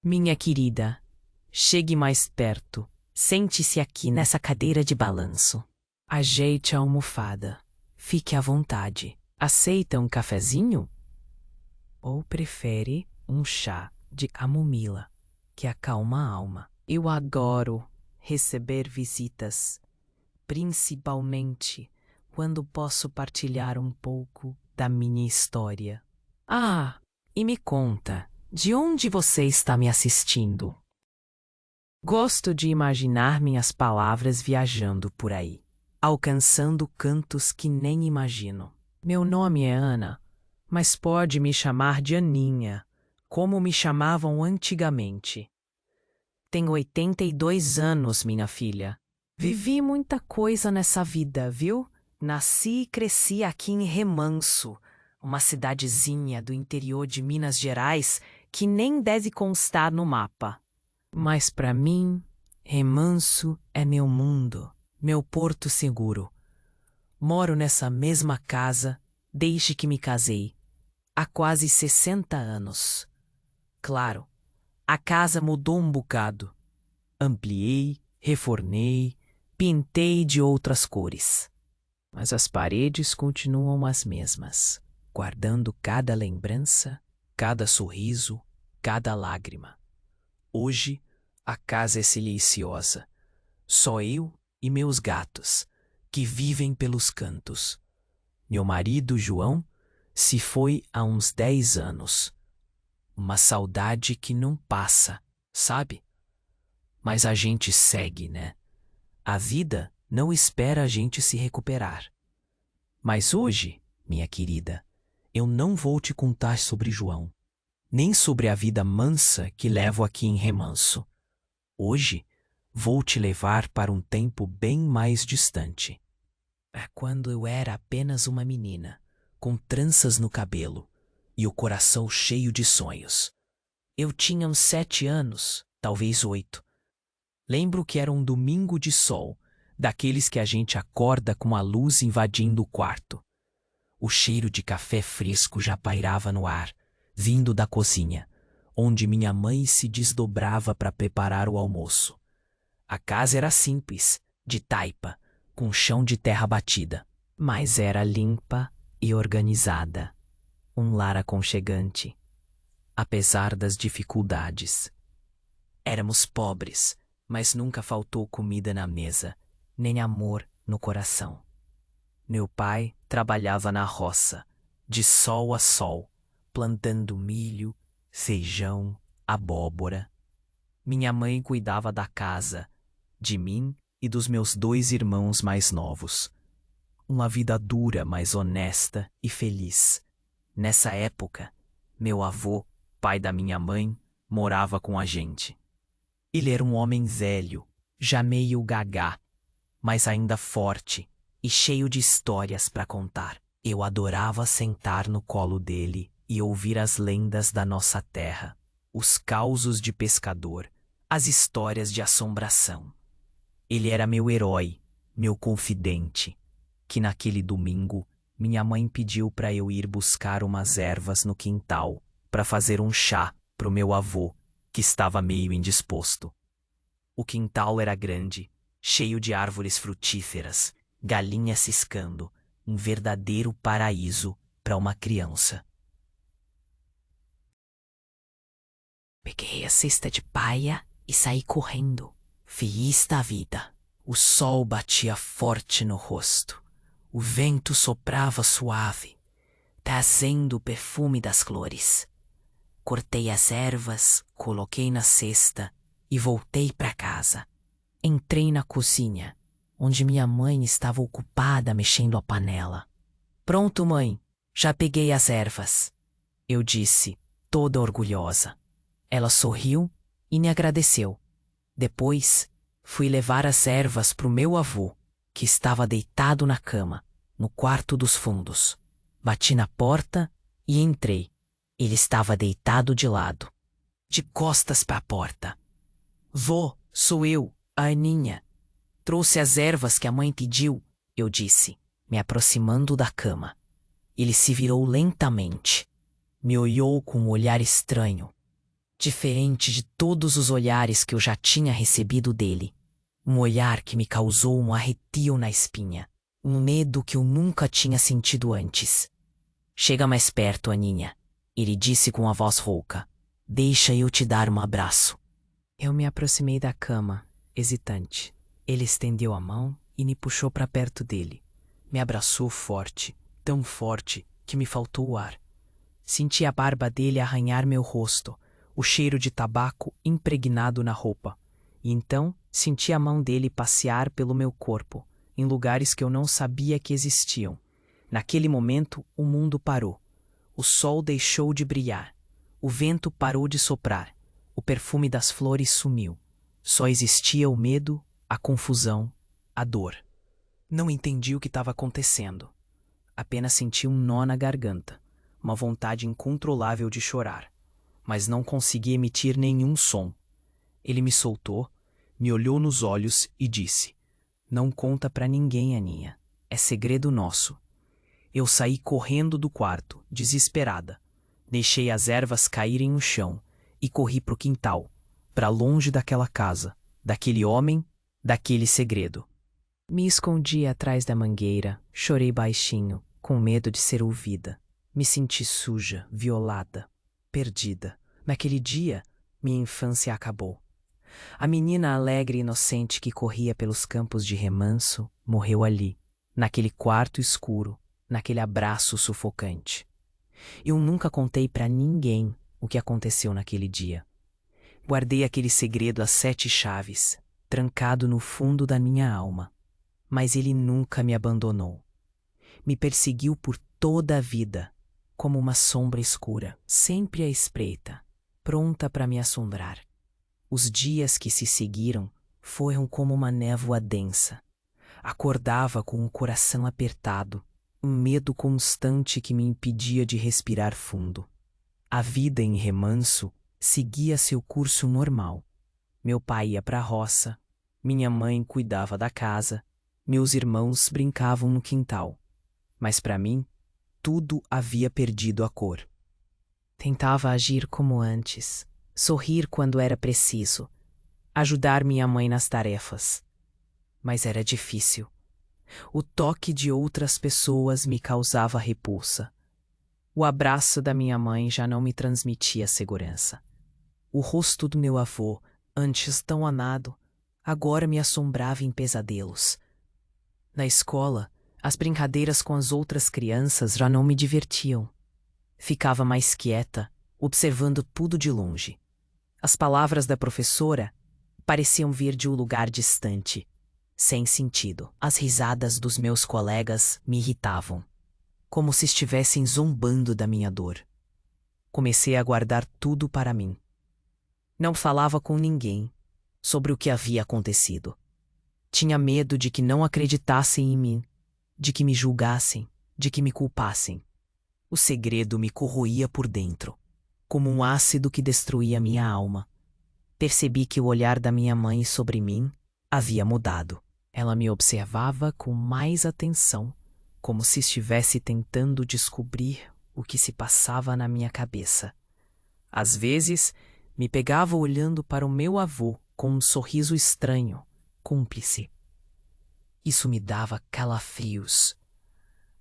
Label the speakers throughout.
Speaker 1: Minha querida, chegue mais perto. Sente-se aqui nessa cadeira de balanço. Ajeite a almofada. Fique à vontade. Aceita um cafezinho? Ou prefere um chá de camomila, que acalma a alma? Eu adoro receber visitas, principalmente quando posso partilhar um pouco da minha história. Ah, e me conta, de onde você está me assistindo? Gosto de imaginar minhas palavras viajando por aí, alcançando cantos que nem imagino. Meu nome é Ana, mas pode me chamar de Aninha, como me chamavam antigamente. Tenho 82 anos, minha filha. Vivi muita coisa nessa vida, viu? Nasci e cresci aqui em Remanso, uma cidadezinha do interior de Minas Gerais que nem deve constar no mapa. Mas para mim, Remanso é meu mundo, meu porto seguro. Moro nessa mesma casa desde que me casei, há quase 60 anos. Claro, a casa mudou um bocado. Ampliei, reformei, pintei de outras cores. Mas as paredes continuam as mesmas, guardando cada lembrança, cada sorriso, cada lágrima. Hoje, a casa é silenciosa. Só eu e meus gatos, que vivem pelos cantos. Meu marido, João, se foi há uns 10 anos. Uma saudade que não passa, sabe? Mas a gente segue, né? A vida não espera a gente se recuperar. Mas hoje, minha querida, eu não vou te contar sobre João, nem sobre a vida mansa que levo aqui em Remanso. Hoje, vou te levar para um tempo bem mais distante. É quando eu era apenas uma menina, com tranças no cabelo e o coração cheio de sonhos. Eu tinha uns 7 anos, talvez 8. Lembro que era um domingo de sol, daqueles que a gente acorda com a luz invadindo o quarto. O cheiro de café fresco já pairava no ar, vindo da cozinha, onde minha mãe se desdobrava para preparar o almoço. A casa era simples, de taipa, com chão de terra batida, mas era limpa e organizada. Um lar aconchegante, apesar das dificuldades. Éramos pobres, mas nunca faltou comida na mesa, nem amor no coração. Meu pai trabalhava na roça, de sol a sol, plantando milho, feijão, abóbora. Minha mãe cuidava da casa, de mim e dos meus 2 irmãos mais novos. Uma vida dura, mas honesta e feliz. Nessa época, meu avô, pai da minha mãe, morava com a gente. Ele era um homem velho, já meio gagá, mas ainda forte e cheio de histórias para contar. Eu adorava sentar no colo dele e ouvir as lendas da nossa terra, os causos de pescador, as histórias de assombração. Ele era meu herói, meu confidente, que naquele domingo minha mãe pediu para eu ir buscar umas ervas no quintal para fazer um chá pro meu avô, que estava meio indisposto. O quintal era grande, cheio de árvores frutíferas, galinhas ciscando, um verdadeiro paraíso para uma criança. Peguei a cesta de paia e saí correndo, feliz da vida. O sol batia forte no rosto, o vento soprava suave, trazendo o perfume das flores. Cortei as ervas, coloquei na cesta e voltei para casa. Entrei na cozinha, onde minha mãe estava ocupada mexendo a panela. Pronto, mãe, já peguei as ervas, eu disse, toda orgulhosa. Ela sorriu e me agradeceu. Depois, fui levar as ervas para o meu avô, que estava deitado na cama, no quarto dos fundos. Bati na porta e entrei. Ele estava deitado de lado, de costas para a porta. Vô, sou eu, a Aninha. Trouxe as ervas que a mãe pediu, eu disse, me aproximando da cama. Ele se virou lentamente. Me olhou com um olhar estranho. diferente de todos os olhares que eu já tinha recebido dele. Um olhar que me causou um arrepio na espinha, um medo que eu nunca tinha sentido antes. Chega mais perto, Aninha, ele disse com a voz rouca. Deixa eu te dar um abraço. Eu me aproximei da cama, hesitante. Ele estendeu a mão e me puxou para perto dele. Me abraçou forte, tão forte que me faltou o ar. Senti a barba dele arranhar meu rosto, o cheiro de tabaco impregnado na roupa. E então senti a mão dele passear pelo meu corpo, em lugares que eu não sabia que existiam. Naquele momento, o mundo parou. O sol deixou de brilhar. O vento parou de soprar. O perfume das flores sumiu. Só existia o medo, a confusão, a dor. Não entendi o que estava acontecendo. Apenas senti um nó na garganta, uma vontade incontrolável de chorar. Mas não consegui emitir nenhum som. Ele me soltou, me olhou nos olhos e disse: Não conta pra ninguém, Aninha. É segredo nosso. Eu saí correndo do quarto, desesperada. Deixei as ervas caírem no chão e corri pro quintal, para longe daquela casa, daquele homem, daquele segredo. Me escondi atrás da mangueira, chorei baixinho, com medo de ser ouvida. Me senti suja, violada, perdida. Naquele dia, minha infância acabou. A menina alegre e inocente que corria pelos campos de remanso morreu ali, naquele quarto escuro, naquele abraço sufocante. Eu nunca contei para ninguém o que aconteceu naquele dia. Guardei aquele segredo às 7 chaves, trancado no fundo da minha alma. Mas ele nunca me abandonou. Me perseguiu por toda a vida, como uma sombra escura, sempre à espreita, pronta para me assombrar. Os dias que se seguiram foram como uma névoa densa. Acordava com o coração apertado, um medo constante que me impedia de respirar fundo. A vida em Remanso seguia seu curso normal. Meu pai ia para a roça, minha mãe cuidava da casa, meus irmãos brincavam no quintal. Mas para mim, tudo havia perdido a cor. Tentava agir como antes, sorrir quando era preciso, ajudar minha mãe nas tarefas. Mas era difícil. O toque de outras pessoas me causava repulsa. O abraço da minha mãe já não me transmitia segurança. O rosto do meu avô, antes tão amado, agora me assombrava em pesadelos. Na escola, as brincadeiras com as outras crianças já não me divertiam. Ficava mais quieta, observando tudo de longe. As palavras da professora pareciam vir de um lugar distante, sem sentido. As risadas dos meus colegas me irritavam, como se estivessem zombando da minha dor. Comecei a guardar tudo para mim. Não falava com ninguém sobre o que havia acontecido. Tinha medo de que não acreditassem em mim, de que me julgassem, de que me culpassem. O segredo me corroía por dentro, como um ácido que destruía minha alma. Percebi que o olhar da minha mãe sobre mim havia mudado. Ela me observava com mais atenção, como se estivesse tentando descobrir o que se passava na minha cabeça. Às vezes, me pegava olhando para o meu avô com um sorriso estranho, cúmplice. Isso me dava calafrios.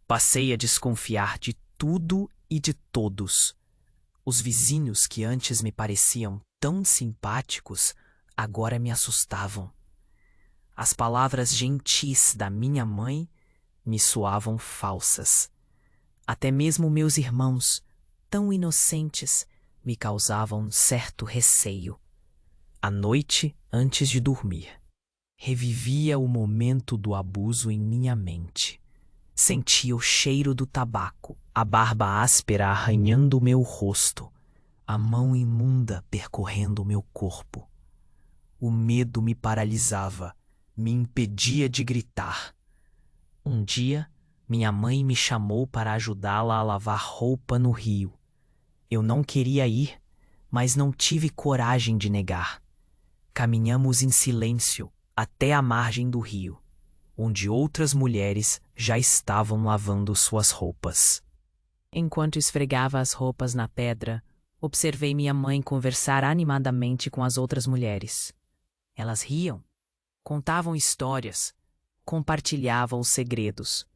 Speaker 1: Passei a desconfiar de tudo e de todos. Os vizinhos que antes me pareciam tão simpáticos, agora me assustavam. As palavras gentis da minha mãe me soavam falsas. Até mesmo meus irmãos, tão inocentes, me causavam um certo receio. À noite, antes de dormir, revivia o momento do abuso em minha mente. Sentia o cheiro do tabaco, a barba áspera arranhando o meu rosto, a mão imunda percorrendo o meu corpo. O medo me paralisava, me impedia de gritar. Um dia, minha mãe me chamou para ajudá-la a lavar roupa no rio. Eu não queria ir, mas não tive coragem de negar. Caminhamos em silêncio até a margem do rio, onde outras mulheres já estavam lavando suas roupas. Enquanto esfregava as roupas na pedra, Observei minha mãe conversar animadamente com as outras mulheres. Elas riam, contavam histórias, compartilhavam os segredos.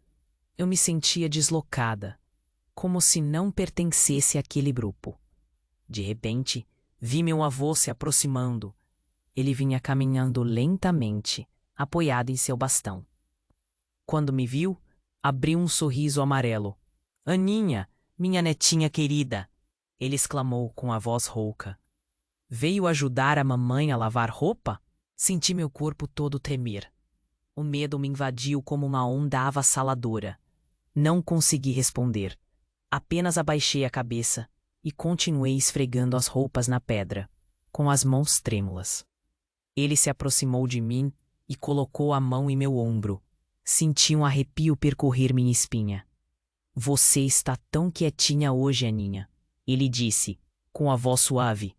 Speaker 1: Eu me sentia deslocada, como se não pertencesse àquele grupo. De repente, vi meu avô se aproximando. Ele vinha caminhando lentamente, apoiado em seu bastão. Quando me viu, abriu um sorriso amarelo. "Aninha, minha netinha querida!" Ele exclamou com a voz rouca. "Veio ajudar a mamãe a lavar roupa?" Senti meu corpo todo tremer. O medo me invadiu como uma onda avassaladora. Não consegui responder. Apenas abaixei a cabeça e continuei esfregando as roupas na pedra, com as mãos trêmulas. Ele se aproximou de mim e colocou a mão em meu ombro. Senti um arrepio percorrer minha espinha. "Você está tão quietinha hoje, Aninha", ele disse, com a voz suave.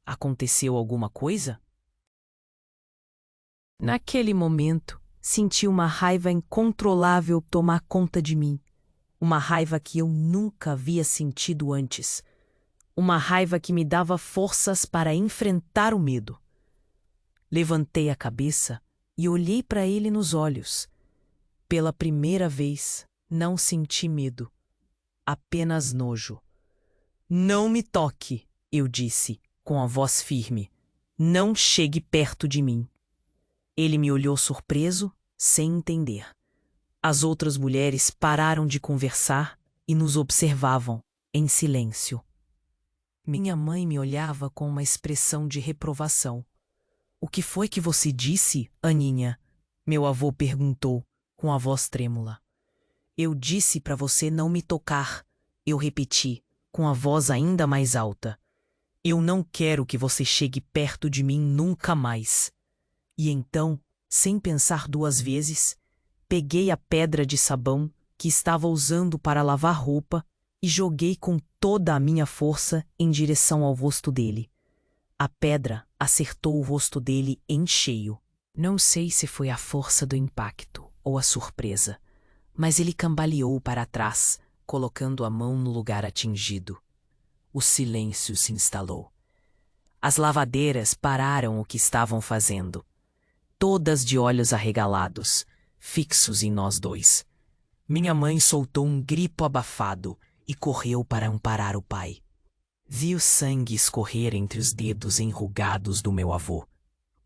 Speaker 1: "Aconteceu alguma coisa?" Naquele momento, senti uma raiva incontrolável tomar conta de mim. Uma raiva que eu nunca havia sentido antes. Uma raiva que me dava forças para enfrentar o medo. Levantei a cabeça e olhei para ele nos olhos. Pela primeira vez, não senti medo, apenas nojo. "Não me toque", eu disse, com a voz firme. "Não chegue perto de mim." Ele me olhou surpreso, sem entender. As outras mulheres pararam de conversar e nos observavam, em silêncio. Minha mãe me olhava com uma expressão de reprovação. "O que foi que você disse, Aninha?" meu avô perguntou, com a voz trêmula. "Eu disse para você não me tocar", eu repeti, com a voz ainda mais alta. "Eu não quero que você chegue perto de mim nunca mais." E então, sem pensar duas vezes, peguei a pedra de sabão que estava usando para lavar roupa e joguei com toda a minha força em direção ao rosto dele. A pedra acertou o rosto dele em cheio. Não sei se foi a força do impacto ou a surpresa, mas ele cambaleou para trás, colocando a mão no lugar atingido. O silêncio se instalou. As lavadeiras pararam o que estavam fazendo, todas de olhos arregalados, fixos em nós dois. Minha mãe soltou um grito abafado e correu para amparar o pai. Vi o sangue escorrer entre os dedos enrugados do meu avô,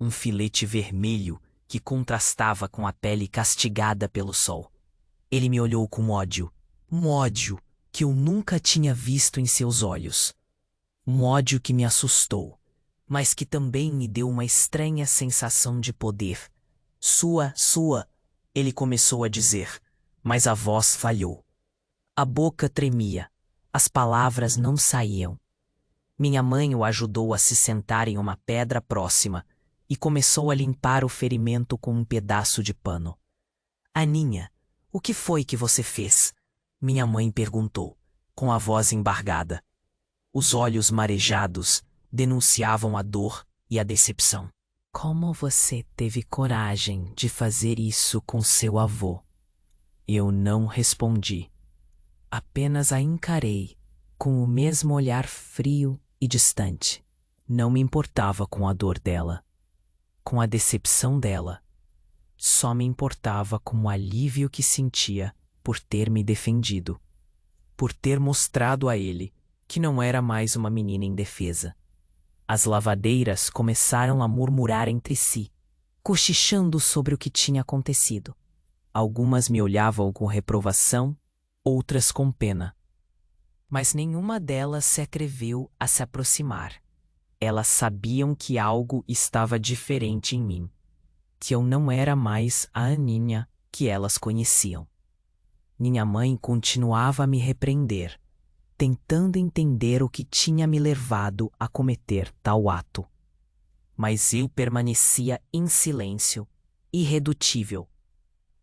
Speaker 1: um filete vermelho que contrastava com a pele castigada pelo sol. Ele me olhou com ódio, um ódio que eu nunca tinha visto em seus olhos. Um ódio que me assustou, mas que também me deu uma estranha sensação de poder. Sua, ele começou a dizer, mas a voz falhou. A boca tremia, as palavras não saíam. Minha mãe o ajudou a se sentar em uma pedra próxima e começou a limpar o ferimento com um pedaço de pano. "Aninha, o que foi que você fez?" minha mãe perguntou, com a voz embargada. Os olhos marejados denunciavam a dor e a decepção. "Como você teve coragem de fazer isso com seu avô?" Eu não respondi. Apenas a encarei, com o mesmo olhar frio e distante. Não me importava com a dor dela, com a decepção dela. Só me importava com o alívio que sentia por ter me defendido, por ter mostrado a ele que não era mais uma menina indefesa. As lavadeiras começaram a murmurar entre si, cochichando sobre o que tinha acontecido. Algumas me olhavam com reprovação, outras com pena. Mas nenhuma delas se atreveu a se aproximar. Elas sabiam que algo estava diferente em mim, que eu não era mais a Aninha que elas conheciam. Minha mãe continuava a me repreender, tentando entender o que tinha me levado a cometer tal ato. Mas eu permanecia em silêncio, irredutível.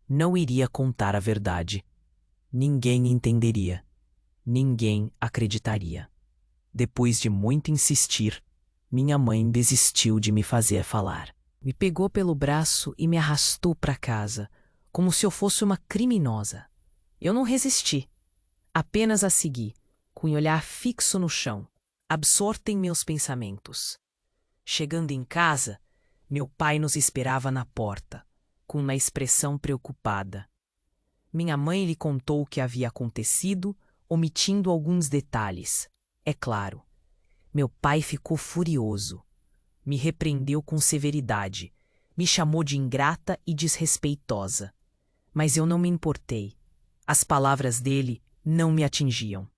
Speaker 1: Não iria contar a verdade. Ninguém entenderia. Ninguém acreditaria. Depois de muito insistir, minha mãe desistiu de me fazer falar. Me pegou pelo braço e me arrastou para casa, como se eu fosse uma criminosa. Eu não resisti. Apenas a segui, com o olhar fixo no chão. absorta em meus pensamentos. Chegando em casa, meu pai nos esperava na porta, com uma expressão preocupada. Minha mãe lhe contou o que havia acontecido, omitindo alguns detalhes. É claro, meu pai ficou furioso. Me repreendeu com severidade, me chamou de ingrata e desrespeitosa. Mas eu não me importei. As palavras dele não me atingiam.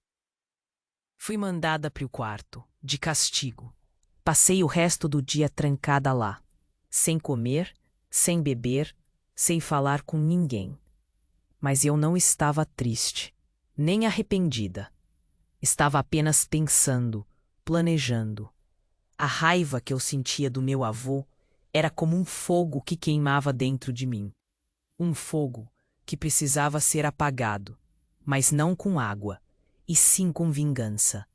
Speaker 1: Fui mandada para o quarto, de castigo. Passei o resto do dia trancada lá, sem comer, sem beber, sem falar com ninguém. Mas eu não estava triste, nem arrependida. Estava apenas pensando, planejando. A raiva que eu sentia do meu avô era como um fogo que queimava dentro de mim. Um fogo que precisava ser apagado, mas não com água, e sim com vingança.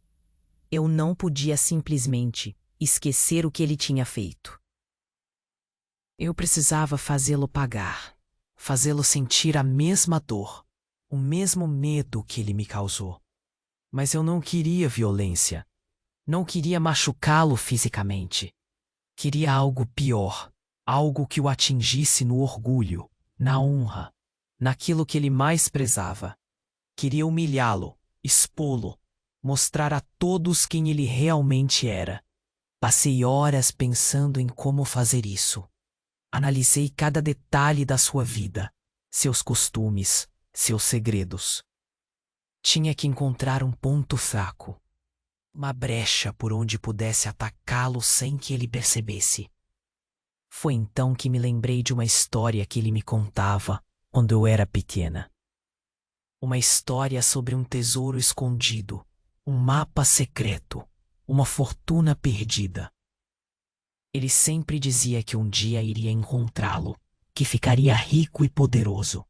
Speaker 1: Eu não podia simplesmente esquecer o que ele tinha feito. Eu precisava fazê-lo pagar, fazê-lo sentir a mesma dor, o mesmo medo que ele me causou. Mas eu não queria violência. Não queria machucá-lo fisicamente. Queria algo pior, algo que o atingisse no orgulho, na honra, naquilo que ele mais prezava. Queria humilhá-lo, expô-lo, mostrar a todos quem ele realmente era. Passei horas pensando em como fazer isso. Analisei cada detalhe da sua vida, seus costumes, seus segredos. Tinha que encontrar um ponto fraco, uma brecha por onde pudesse atacá-lo sem que ele percebesse. Foi então que me lembrei de uma história que ele me contava quando eu era pequena. Uma história sobre um tesouro escondido, um mapa secreto, uma fortuna perdida. Ele sempre dizia que um dia iria encontrá-lo, que ficaria rico e poderoso.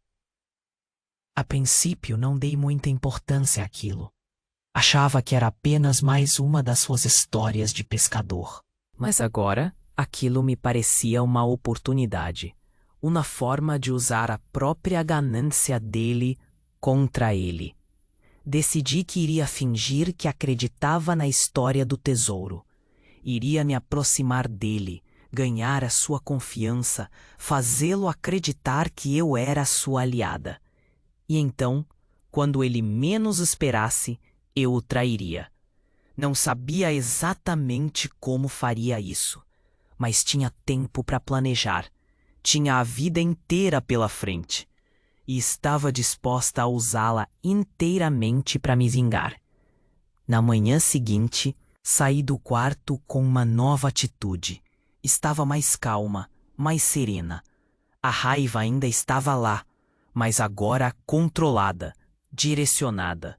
Speaker 1: A princípio não dei muita importância àquilo. Achava que era apenas mais uma das suas histórias de pescador. Mas agora, aquilo me parecia uma oportunidade, uma forma de usar a própria ganância dele contra ele. Decidi que iria fingir que acreditava na história do tesouro. Iria me aproximar dele, ganhar a sua confiança, fazê-lo acreditar que eu era sua aliada. E então, quando ele menos esperasse, eu o trairia. Não sabia exatamente como faria isso, mas tinha tempo para planejar. Tinha a vida inteira pela frente. E estava disposta a usá-la inteiramente para me vingar. Na manhã seguinte, saí do quarto com uma nova atitude. Estava mais calma, mais serena. A raiva ainda estava lá, mas agora controlada, direcionada.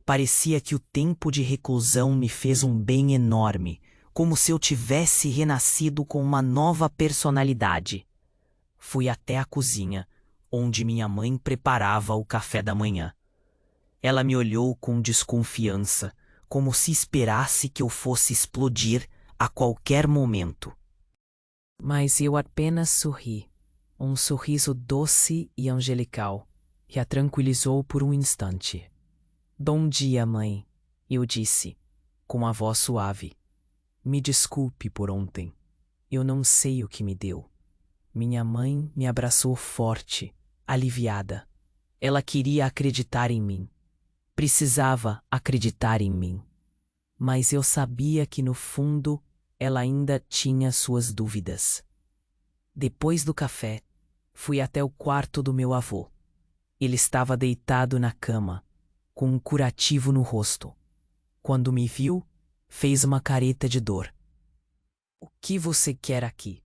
Speaker 1: Parecia que o tempo de reclusão me fez um bem enorme, como se eu tivesse renascido com uma nova personalidade. Fui até a cozinha, onde minha mãe preparava o café da manhã. Ela me olhou com desconfiança, como se esperasse que eu fosse explodir a qualquer momento. Mas eu apenas sorri, um sorriso doce e angelical, que a tranquilizou por um instante. Bom dia, mãe, eu disse, com a voz suave. Me desculpe por ontem. Eu não sei o que me deu. Minha mãe me abraçou forte, aliviada. Ela queria acreditar em mim. Precisava acreditar em mim. Mas eu sabia que no fundo ela ainda tinha suas dúvidas. Depois do café, fui até o quarto do meu avô. Ele estava deitado na cama, com um curativo no rosto. Quando me viu, fez uma careta de dor. O que você quer aqui?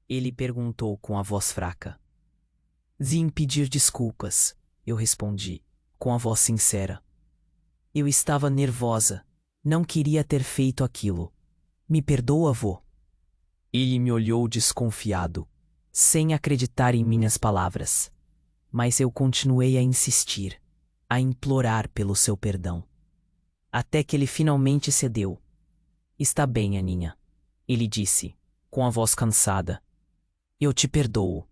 Speaker 1: Ele perguntou com a voz fraca. Vim pedir desculpas, eu respondi, com a voz sincera. Eu estava nervosa, não queria ter feito aquilo. Me perdoa, avô? Ele me olhou desconfiado, sem acreditar em minhas palavras. Mas eu continuei a insistir, a implorar pelo seu perdão. Até que ele finalmente cedeu. Está bem, Aninha, ele disse, com a voz cansada. Eu te perdoo,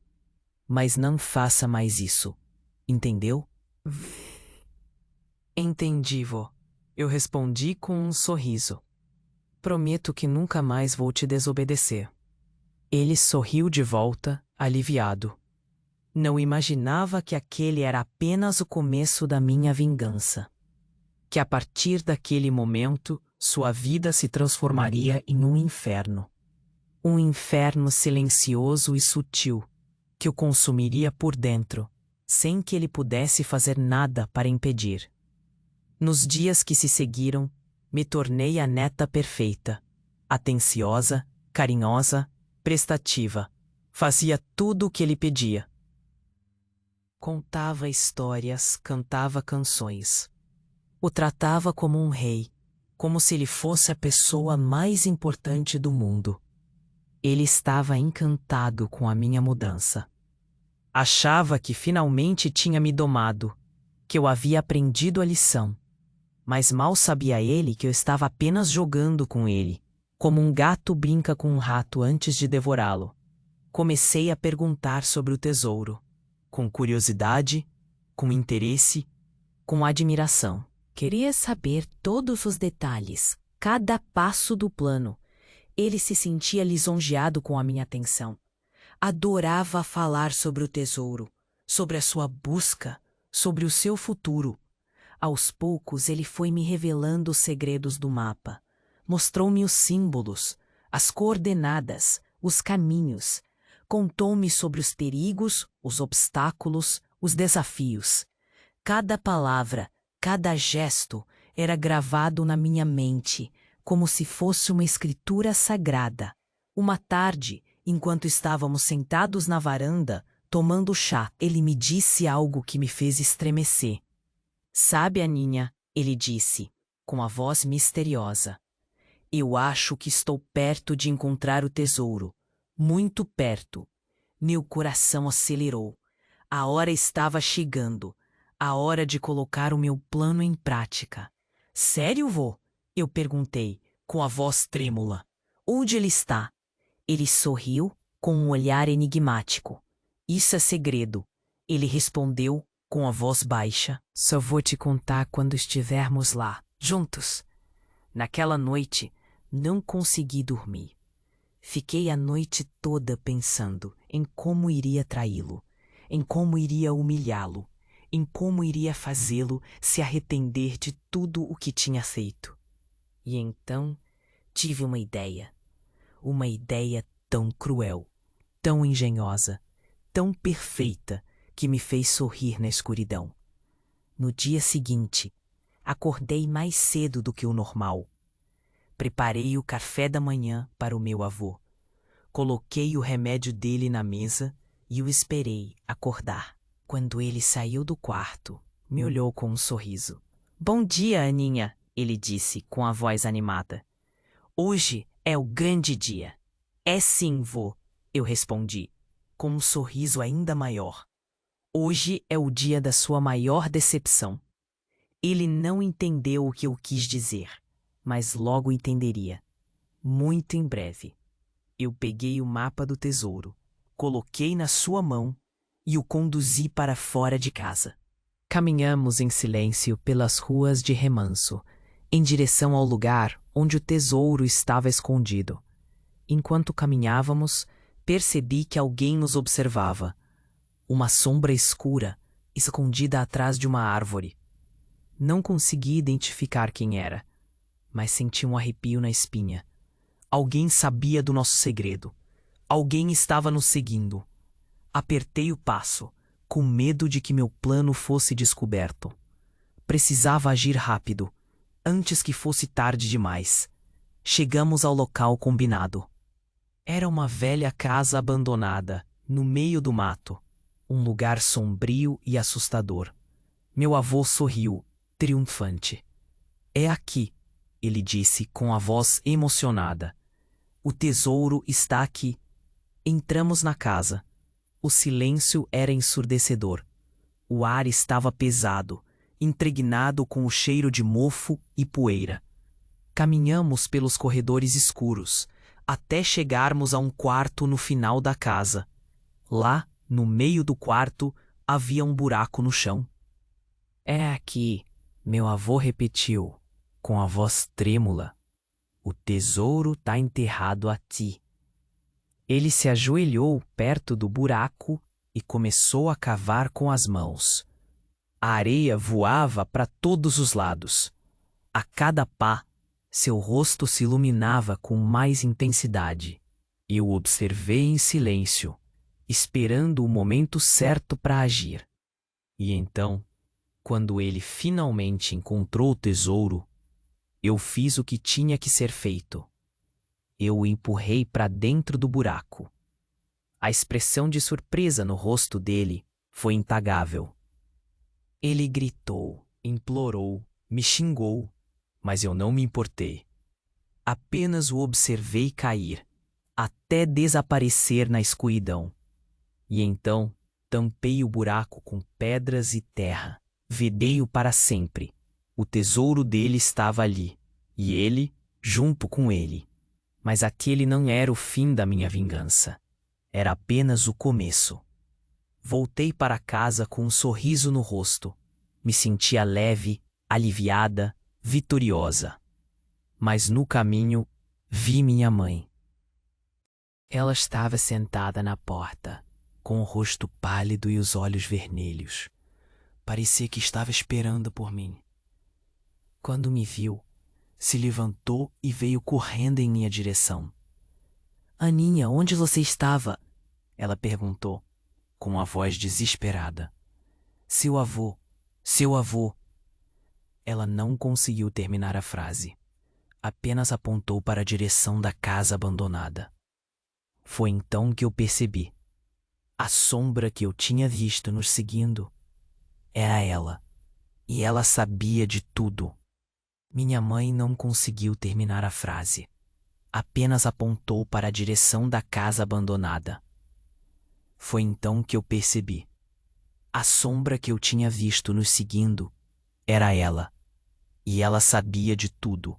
Speaker 1: mas não faça mais isso, entendeu? Entendi, vô. Eu respondi com um sorriso. Prometo que nunca mais vou te desobedecer. Ele sorriu de volta, aliviado. Não imaginava que aquele era apenas o começo da minha vingança. Que a partir daquele momento, sua vida se transformaria em um inferno. Um inferno silencioso e sutil, que o consumiria por dentro, sem que ele pudesse fazer nada para impedir. Nos dias que se seguiram, me tornei a neta perfeita, atenciosa, carinhosa, prestativa. Fazia tudo o que ele pedia. Contava histórias, cantava canções. O tratava como um rei, como se ele fosse a pessoa mais importante do mundo. Ele estava encantado com a minha mudança. Achava que finalmente tinha me domado, que eu havia aprendido a lição. Mas mal sabia ele que eu estava apenas jogando com ele, como um gato brinca com um rato antes de devorá-lo. Comecei a perguntar sobre o tesouro, com curiosidade, com interesse, com admiração. Queria saber todos os detalhes, cada passo do plano. Ele se sentia lisonjeado com a minha atenção. Adorava falar sobre o tesouro, sobre a sua busca, sobre o seu futuro. Aos poucos ele foi me revelando os segredos do mapa. Mostrou-me os símbolos, as coordenadas, os caminhos. Contou-me sobre os perigos, os obstáculos, os desafios. Cada palavra, cada gesto era gravado na minha mente, como se fosse uma escritura sagrada. Uma tarde, enquanto estávamos sentados na varanda, tomando chá, ele me disse algo que me fez estremecer. Sabe, Aninha, ele disse, com a voz misteriosa. Eu acho que estou perto de encontrar o tesouro. Muito perto. Meu coração acelerou. A hora estava chegando. A hora de colocar o meu plano em prática. Sério, vô? Eu perguntei, com a voz trêmula. Onde ele está? Ele sorriu, com um olhar enigmático. Isso é segredo. Ele respondeu, com a voz baixa. Só vou te contar quando estivermos lá, juntos. Naquela noite, não consegui dormir. Fiquei a noite toda pensando em como iria traí-lo, em como iria humilhá-lo, em como iria fazê-lo se arrepender de tudo o que tinha feito. E então tive uma ideia tão cruel, tão engenhosa, tão perfeita, que me fez sorrir na escuridão. No dia seguinte, acordei mais cedo do que o normal. Preparei o café da manhã para o meu avô. Coloquei o remédio dele na mesa e o esperei acordar. Quando ele saiu do quarto, me olhou com um sorriso. Bom dia, Aninha, ele disse com a voz animada. Hoje é o grande dia. É sim, vô, eu respondi, com um sorriso ainda maior. Hoje é o dia da sua maior decepção. Ele não entendeu o que eu quis dizer, mas logo entenderia. Muito em breve. Eu peguei o mapa do tesouro, coloquei na sua mão e o conduzi para fora de casa. Caminhamos em silêncio pelas ruas de Remanso, em direção ao lugar onde o tesouro estava escondido. Enquanto caminhávamos, percebi que alguém nos observava. Uma sombra escura, escondida atrás de uma árvore. Não consegui identificar quem era, mas senti um arrepio na espinha. Alguém sabia do nosso segredo. Alguém estava nos seguindo. Apertei o passo, com medo de que meu plano fosse descoberto. Precisava agir rápido, antes que fosse tarde demais. Chegamos ao local combinado. Era uma velha casa abandonada, no meio do mato. Um lugar sombrio e assustador. Meu avô sorriu, triunfante. É aqui, ele disse com a voz emocionada. O tesouro está aqui. Entramos na casa. O silêncio era ensurdecedor. O ar estava pesado, impregnado com o cheiro de mofo e poeira. Caminhamos pelos corredores escuros, até chegarmos a um quarto no final da casa. Lá, no meio do quarto, havia um buraco no chão. É aqui, meu avô repetiu, com a voz trêmula. o tesouro tá enterrado aqui. Ele se ajoelhou perto do buraco e começou a cavar com as mãos. A areia voava para todos os lados. A cada pá, seu rosto se iluminava com mais intensidade. Eu o observei em silêncio, esperando o momento certo para agir. E então, quando ele finalmente encontrou o tesouro, eu fiz o que tinha que ser feito. Eu o empurrei para dentro do buraco. A expressão de surpresa no rosto dele foi impagável. Ele gritou, implorou, me xingou, mas eu não me importei. Apenas o observei cair, até desaparecer na escuridão. E então, tampei o buraco com pedras e terra. Vedei-o para sempre. O tesouro dele estava ali, e ele, junto com ele. Mas aquele não era o fim da minha vingança. Era apenas o começo. Voltei para casa com um sorriso no rosto. Me sentia leve, aliviada, vitoriosa. Mas no caminho, vi minha mãe. Ela estava sentada na porta, com o rosto pálido e os olhos vermelhos. Parecia que estava esperando por mim. Quando me viu, se levantou e veio correndo em minha direção. Aninha, onde você estava? Ela perguntou, com a voz desesperada. Seu avô, seu avô. Ela não conseguiu terminar a frase. Apenas apontou para a direção da casa abandonada. Foi então que eu percebi. A sombra que eu tinha visto nos seguindo era ela, e ela sabia de tudo. Minha mãe não conseguiu terminar a frase. Apenas apontou para a direção da casa abandonada. Foi então que eu percebi. A sombra que eu tinha visto nos seguindo era ela, e ela sabia de tudo.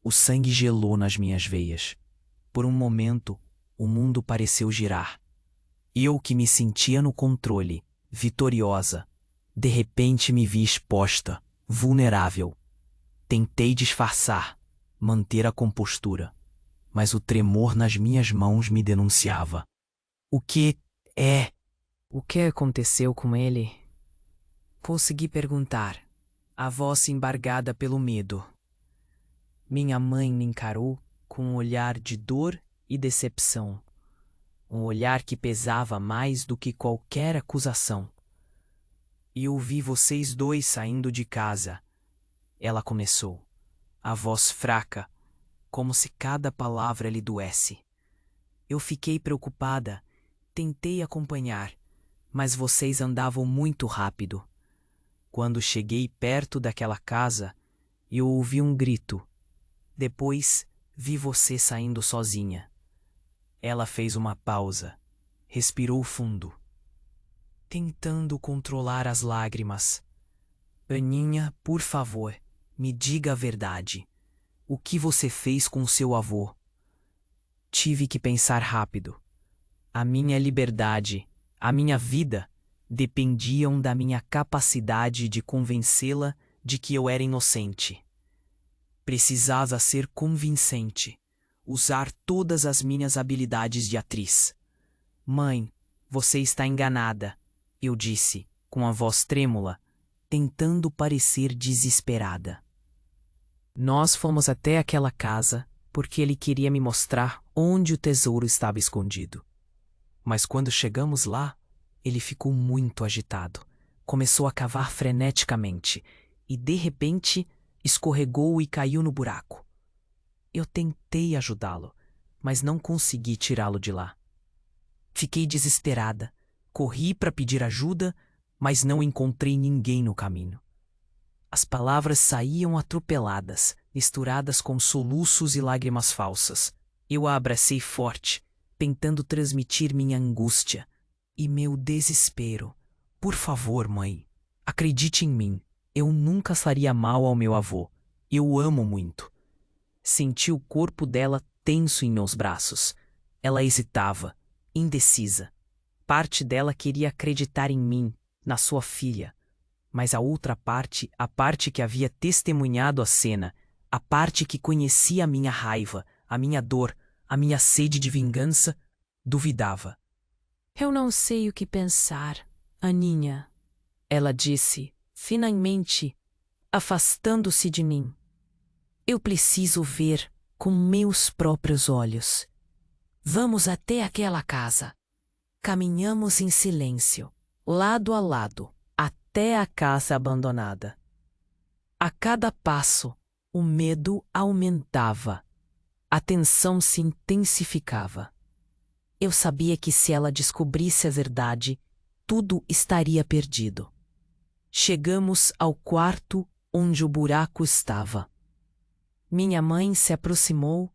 Speaker 1: O sangue gelou nas minhas veias. Por um momento, o mundo pareceu girar. Eu que me sentia no controle, vitoriosa, de repente me vi exposta, vulnerável. Tentei disfarçar, manter a compostura, mas o tremor nas minhas mãos me denunciava. O que aconteceu com ele? Consegui perguntar, a voz embargada pelo medo. Minha mãe me encarou com um olhar de dor e decepção. Um olhar que pesava mais do que qualquer acusação. E eu vi vocês dois saindo de casa. Ela começou, a voz fraca, como se cada palavra lhe doesse. Eu fiquei preocupada, tentei acompanhar, mas vocês andavam muito rápido. Quando cheguei perto daquela casa, eu ouvi um grito. Depois, vi você saindo sozinha. Ela fez uma pausa, respirou fundo, tentando controlar as lágrimas. Aninha, por favor, me diga a verdade. O que você fez com seu avô? Tive que pensar rápido. A minha liberdade, a minha vida, dependiam da minha capacidade de convencê-la de que eu era inocente. Precisava ser convincente, usar todas as minhas habilidades de atriz. Mãe, você está enganada, eu disse, com a voz trêmula, tentando parecer desesperada. Nós fomos até aquela casa porque ele queria me mostrar onde o tesouro estava escondido. Mas quando chegamos lá, ele ficou muito agitado. Começou a cavar freneticamente e, de repente, escorregou e caiu no buraco. Eu tentei ajudá-lo, mas não consegui tirá-lo de lá. Fiquei desesperada. Corri para pedir ajuda, mas não encontrei ninguém no caminho. As palavras saíam atropeladas, misturadas com soluços e lágrimas falsas. Eu a abracei forte, tentando transmitir minha angústia e meu desespero. Por favor, mãe, acredite em mim. Eu nunca faria mal ao meu avô. Eu o amo muito. Senti o corpo dela tenso em meus braços. Ela hesitava, indecisa. Parte dela queria acreditar em mim, na sua filha. Mas a outra parte, a parte que havia testemunhado a cena, A parte que conhecia a minha raiva, a minha dor, a minha sede de vingança, duvidava. Eu não sei o que pensar, Aninha, ela disse, finalmente, afastando-se de mim. Eu preciso ver com meus próprios olhos. Vamos até aquela casa. Caminhamos em silêncio, lado a lado, até a casa abandonada. A cada passo, o medo aumentava. A tensão se intensificava. Eu sabia que se ela descobrisse a verdade, tudo estaria perdido. Chegamos ao quarto onde o buraco estava. Minha mãe se aproximou,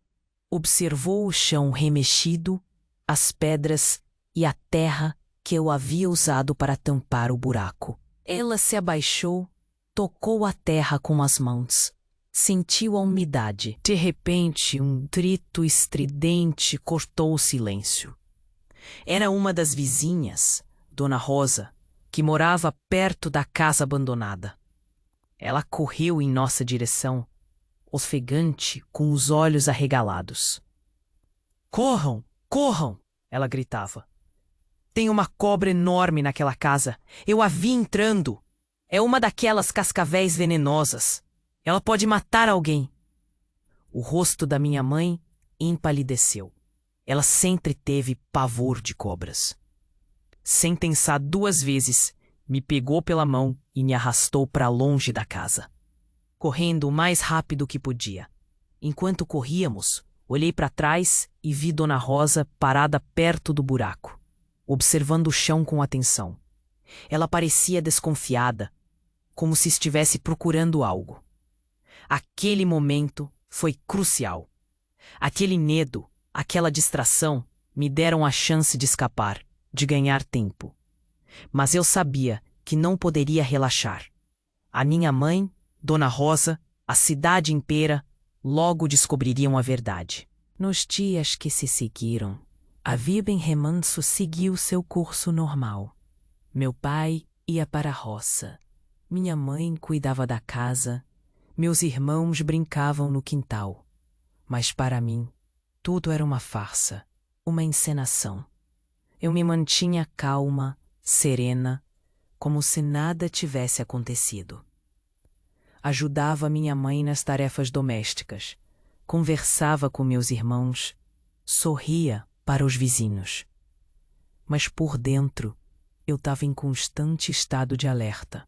Speaker 1: observou o chão remexido, as pedras e a terra que eu havia usado para tampar o buraco. Ela se abaixou, tocou a terra com as mãos. Sentiu a umidade. De repente, um grito estridente cortou o silêncio. Era uma das vizinhas, Dona Rosa, que morava perto da casa abandonada. Ela correu em nossa direção, ofegante, com os olhos arregalados. Corram, corram! Ela gritava. Tem uma cobra enorme naquela casa. Eu a vi entrando. É uma daquelas cascavéis venenosas. Ela pode matar alguém. O rosto da minha mãe empalideceu. Ela sempre teve pavor de cobras. Sem pensar duas vezes, me pegou pela mão e me arrastou para longe da casa. Correndo o mais rápido que podia. Enquanto corríamos, olhei para trás e vi Dona Rosa parada perto do buraco, observando o chão com atenção. Ela parecia desconfiada, como se estivesse procurando algo. Aquele momento foi crucial. Aquele medo, aquela distração me deram a chance de escapar, de ganhar tempo. Mas eu sabia que não poderia relaxar. A minha mãe, Dona Rosa, a cidade inteira, logo descobririam a verdade. Nos dias que se seguiram, a vida em Remanso seguiu seu curso normal. Meu pai ia para a roça. Minha mãe cuidava da casa. Meus irmãos brincavam no quintal. Mas para mim, tudo era uma farsa, uma encenação. Eu me mantinha calma, serena, como se nada tivesse acontecido. Ajudava minha mãe nas tarefas domésticas, conversava com meus irmãos, sorria para os vizinhos. Mas por dentro, eu estava em constante estado de alerta,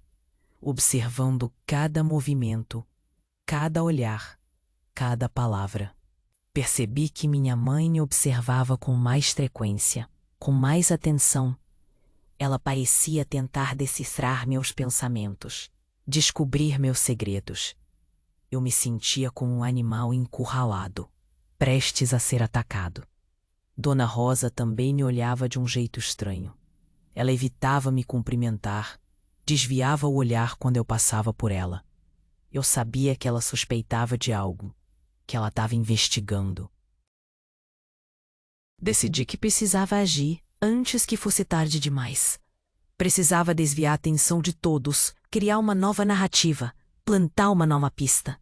Speaker 1: observando cada movimento, cada olhar, cada palavra. Percebi que minha mãe me observava com mais frequência, com mais atenção. Ela parecia tentar decifrar meus pensamentos, descobrir meus segredos. Eu me sentia como um animal encurralado, prestes a ser atacado. Dona Rosa também me olhava de um jeito estranho. Ela evitava me cumprimentar, desviava o olhar quando eu passava por ela. Eu sabia que ela suspeitava de algo, que ela estava investigando. Decidi que precisava agir antes que fosse tarde demais. Precisava desviar a atenção de todos, criar uma nova narrativa, plantar uma nova pista.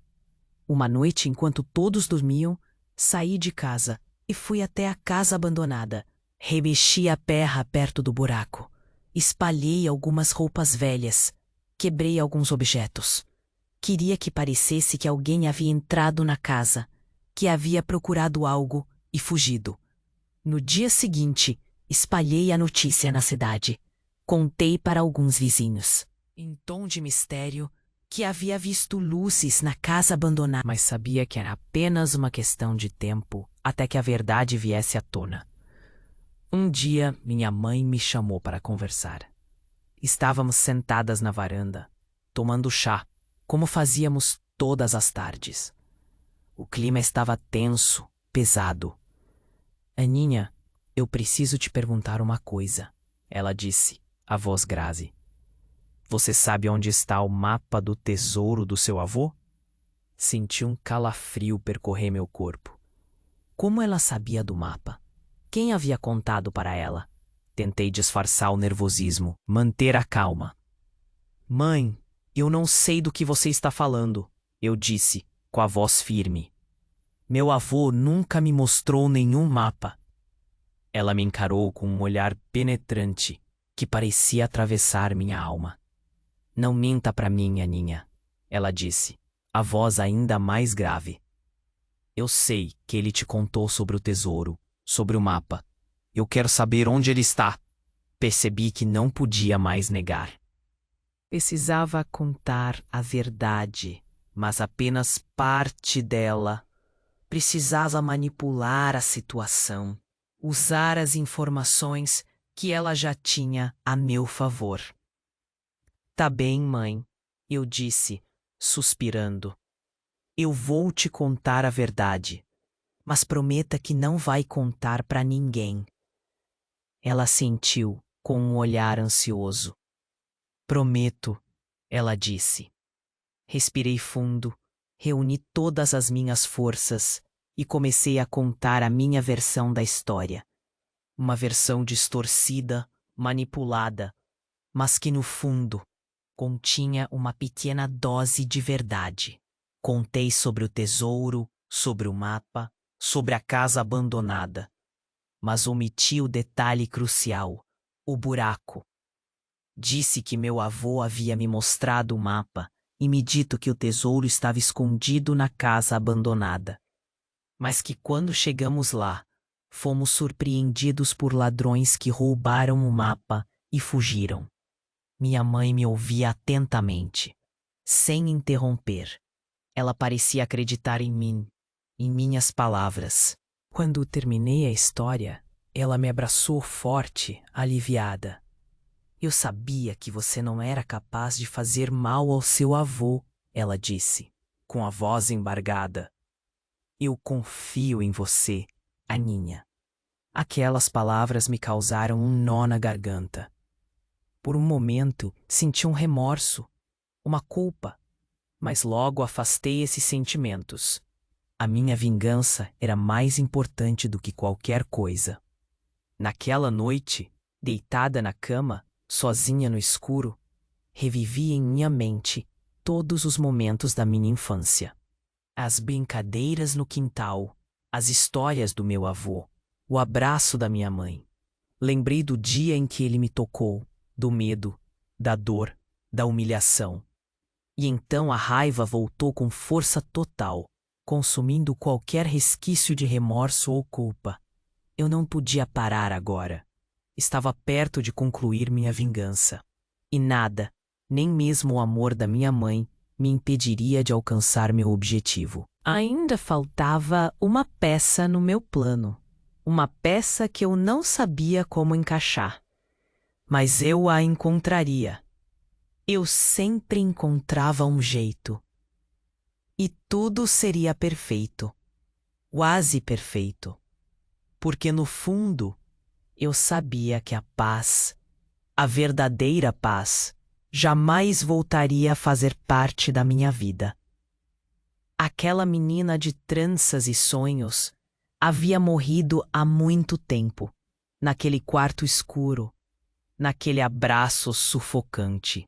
Speaker 1: Uma noite, enquanto todos dormiam, saí de casa e fui até a casa abandonada. Remexi a terra perto do buraco. Espalhei algumas roupas velhas. Quebrei alguns objetos. Queria que parecesse que alguém havia entrado na casa, que havia procurado algo e fugido. No dia seguinte, espalhei a notícia na cidade. Contei para alguns vizinhos, em tom de mistério, que havia visto luzes na casa abandonada, mas sabia que era apenas uma questão de tempo até que a verdade viesse à tona. Um dia, minha mãe me chamou para conversar. Estávamos sentadas na varanda, tomando chá, como fazíamos todas as tardes. O clima estava tenso, pesado. Aninha, eu preciso te perguntar uma coisa, ela disse, a voz grave. Você sabe onde está o mapa do tesouro do seu avô? Senti um calafrio percorrer meu corpo. Como ela sabia do mapa? Quem havia contado para ela? Tentei disfarçar o nervosismo, manter a calma. Mãe, eu não sei do que você está falando, eu disse, com a voz firme. Meu avô nunca me mostrou nenhum mapa. Ela me encarou com um olhar penetrante que parecia atravessar minha alma. Não minta para mim, Aninha, ela disse, a voz ainda mais grave. Eu sei que ele te contou sobre o tesouro, sobre o mapa. Eu quero saber onde ele está. Percebi que não podia mais negar. Precisava contar a verdade, mas apenas parte dela. Precisava manipular a situação, usar as informações que ela já tinha a meu favor. Tá bem, mãe, eu disse, suspirando. Eu vou te contar a verdade, mas prometa que não vai contar para ninguém. Ela sentiu com um olhar ansioso. Prometo, ela disse. Respirei fundo, reuni todas as minhas forças e comecei a contar a minha versão da história. Uma versão distorcida, manipulada, mas que no fundo continha uma pequena dose de verdade. Contei sobre o tesouro, sobre o mapa, sobre a casa abandonada, mas omiti o detalhe crucial, o buraco. Disse que meu avô havia me mostrado o mapa e me dito que o tesouro estava escondido na casa abandonada. Mas que quando chegamos lá, fomos surpreendidos por ladrões que roubaram o mapa e fugiram. Minha mãe me ouvia atentamente, sem interromper. Ela parecia acreditar em mim, em minhas palavras. Quando terminei a história, ela me abraçou forte, aliviada. Eu sabia que você não era capaz de fazer mal ao seu avô, ela disse, com a voz embargada. Eu confio em você, Aninha. Aquelas palavras me causaram um nó na garganta. Por um momento, senti um remorso, uma culpa, mas logo afastei esses sentimentos. A minha vingança era mais importante do que qualquer coisa. Naquela noite, deitada na cama, sozinha no escuro, revivi em minha mente todos os momentos da minha infância. As brincadeiras no quintal, as histórias do meu avô, o abraço da minha mãe. Lembrei do dia em que ele me tocou, do medo, da dor, da humilhação. E então a raiva voltou com força total, consumindo qualquer resquício de remorso ou culpa. Eu não podia parar agora. Estava perto de concluir minha vingança. E nada, nem mesmo o amor da minha mãe, me impediria de alcançar meu objetivo. Ainda faltava uma peça no meu plano. Uma peça que eu não sabia como encaixar. Mas eu a encontraria. Eu sempre encontrava um jeito. E tudo seria perfeito. Quase perfeito. Porque no fundo, eu sabia que a paz, a verdadeira paz, jamais voltaria a fazer parte da minha vida. Aquela menina de tranças e sonhos havia morrido há muito tempo, naquele quarto escuro, naquele abraço sufocante.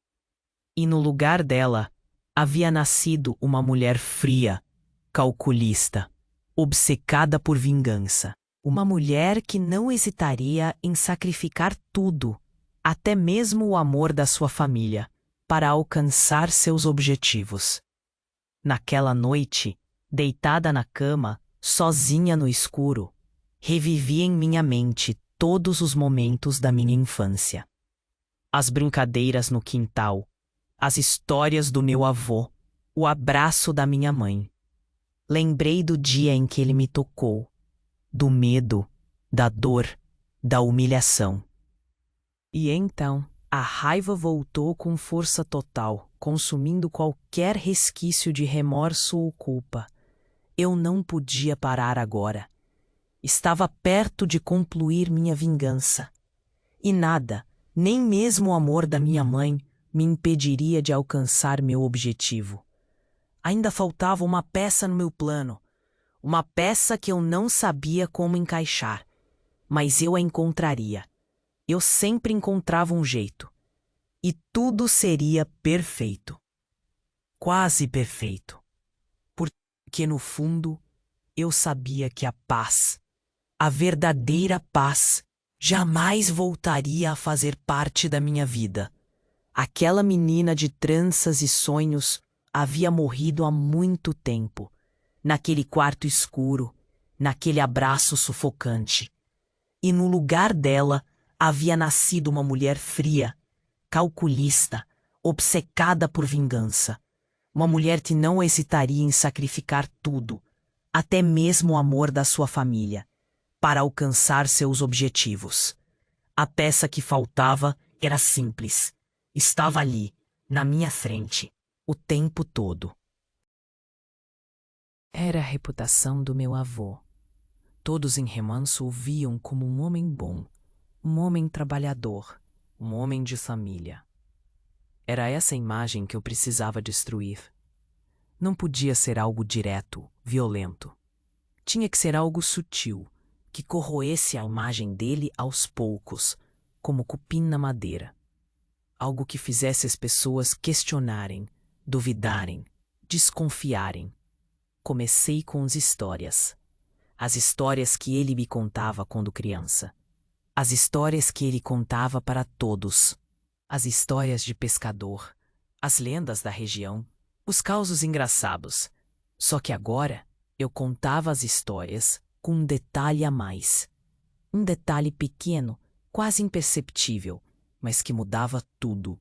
Speaker 1: E no lugar dela havia nascido uma mulher fria, calculista, obcecada por vingança. Uma mulher que não hesitaria em sacrificar tudo, até mesmo o amor da sua família, para alcançar seus objetivos. Naquela noite, deitada na cama, sozinha no escuro, revivi em minha mente todos os momentos da minha infância. As brincadeiras no quintal, as histórias do meu avô, o abraço da minha mãe. Lembrei do dia em que ele me tocou, do medo, da dor, da humilhação. E então, a raiva voltou com força total, consumindo qualquer resquício de remorso ou culpa. Eu não podia parar agora. Estava perto de concluir minha vingança. E nada, nem mesmo o amor da minha mãe, me impediria de alcançar meu objetivo. Ainda faltava uma peça no meu plano. Uma peça que eu não sabia como encaixar, mas eu a encontraria. Eu sempre encontrava um jeito. E tudo seria perfeito. Quase perfeito. que no fundo eu sabia que a paz, a verdadeira paz, jamais voltaria a fazer parte da minha vida. Aquela menina de tranças e sonhos havia morrido há muito tempo, naquele quarto escuro, naquele abraço sufocante. E no lugar dela havia nascido uma mulher fria, calculista, obcecada por vingança. Uma mulher que não hesitaria em sacrificar tudo, até mesmo o amor da sua família, para alcançar seus objetivos. A peça que faltava era simples. Estava ali, na minha frente, o tempo todo. Era a reputação do meu avô. Todos em Remanso o viam como um homem bom, um homem trabalhador, um homem de família. Era essa imagem que eu precisava destruir. Não podia ser algo direto, violento. Tinha que ser algo sutil, que corroesse a imagem dele aos poucos, como cupim na madeira. Algo que fizesse as pessoas questionarem, duvidarem, desconfiarem. Comecei com as histórias. As histórias que ele me contava quando criança. As histórias que ele contava para todos. As histórias de pescador, as lendas da região, os causos engraçados. Só que agora eu contava as histórias com um detalhe a mais. Um detalhe pequeno, quase imperceptível, mas que mudava tudo.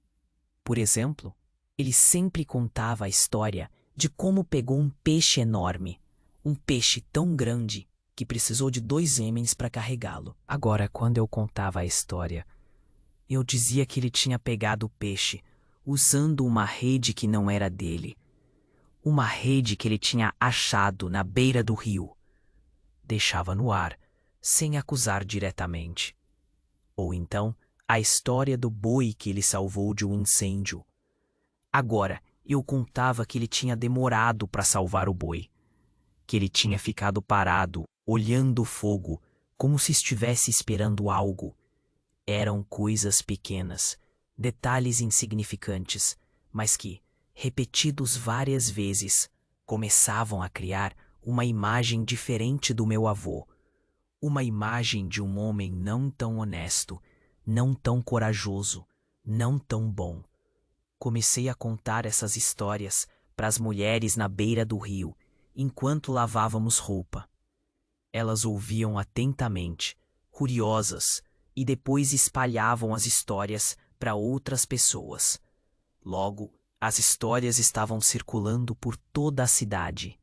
Speaker 1: Por exemplo, ele sempre contava a história de como pegou um peixe enorme, um peixe tão grande que precisou de 2 homens para carregá-lo. Agora, quando eu contava a história, eu dizia que ele tinha pegado o peixe usando uma rede que não era dele. Uma rede que ele tinha achado na beira do rio. Deixava no ar, sem acusar diretamente. Ou então, a história do boi que ele salvou de um incêndio. Agora, eu contava que ele tinha demorado para salvar o boi. Que ele tinha ficado parado, olhando o fogo, como se estivesse esperando algo. Eram coisas pequenas, detalhes insignificantes, mas que, repetidos várias vezes, começavam a criar uma imagem diferente do meu avô. Uma imagem de um homem não tão honesto, não tão corajoso, não tão bom. Comecei a contar essas histórias para as mulheres na beira do rio, enquanto lavávamos roupa. Elas ouviam atentamente, curiosas, e depois espalhavam as histórias para outras pessoas. Logo, as histórias estavam circulando por toda a cidade.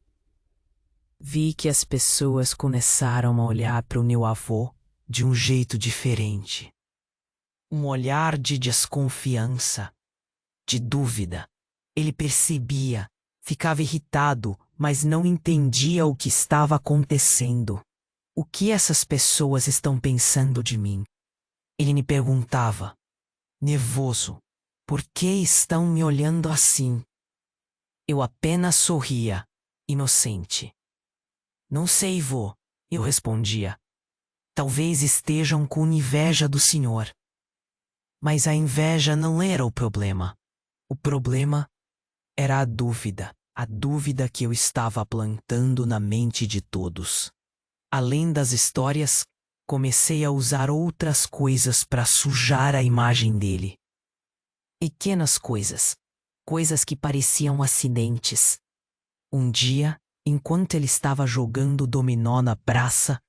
Speaker 1: Vi que as pessoas começaram a olhar para o meu avô de um jeito diferente. Um olhar de desconfiança, de dúvida. Ele percebia, ficava irritado, mas não entendia o que estava acontecendo. O que essas pessoas estão pensando de mim? Ele me perguntava, nervoso, por que estão me olhando assim? Eu apenas sorria, inocente. Não sei, vô, eu respondia. Talvez estejam com inveja do senhor. Mas a inveja não era o problema. O problema era a dúvida que eu estava plantando na mente de todos. Além das histórias, comecei a usar outras coisas para sujar a imagem dele. Pequenas coisas, coisas que pareciam acidentes. Um dia, enquanto ele estava jogando dominó na praça,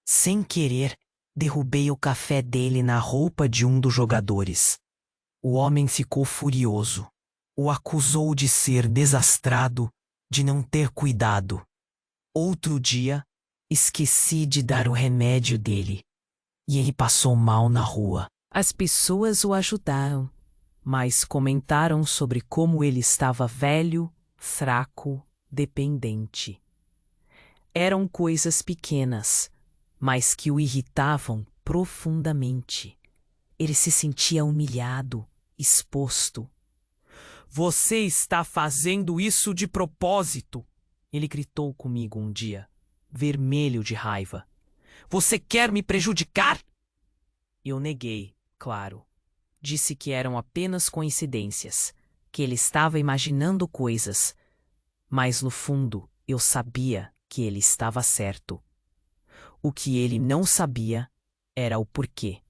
Speaker 1: sem querer, derrubei o café dele na roupa de um dos jogadores. O homem ficou furioso. O acusou de ser desastrado, de não ter cuidado. Outro dia, esqueci de dar o remédio dele, e ele passou mal na rua. As pessoas o ajudaram, mas comentaram sobre como ele estava velho, fraco, dependente. Eram coisas pequenas, mas que o irritavam profundamente. Ele se sentia humilhado, exposto. Você está fazendo isso de propósito, ele gritou comigo um dia, vermelho de raiva. Você quer me prejudicar? Eu neguei, claro. Disse que eram apenas coincidências, que ele estava imaginando coisas, mas no fundo Eu sabia que ele estava certo. O que ele não sabia era o porquê.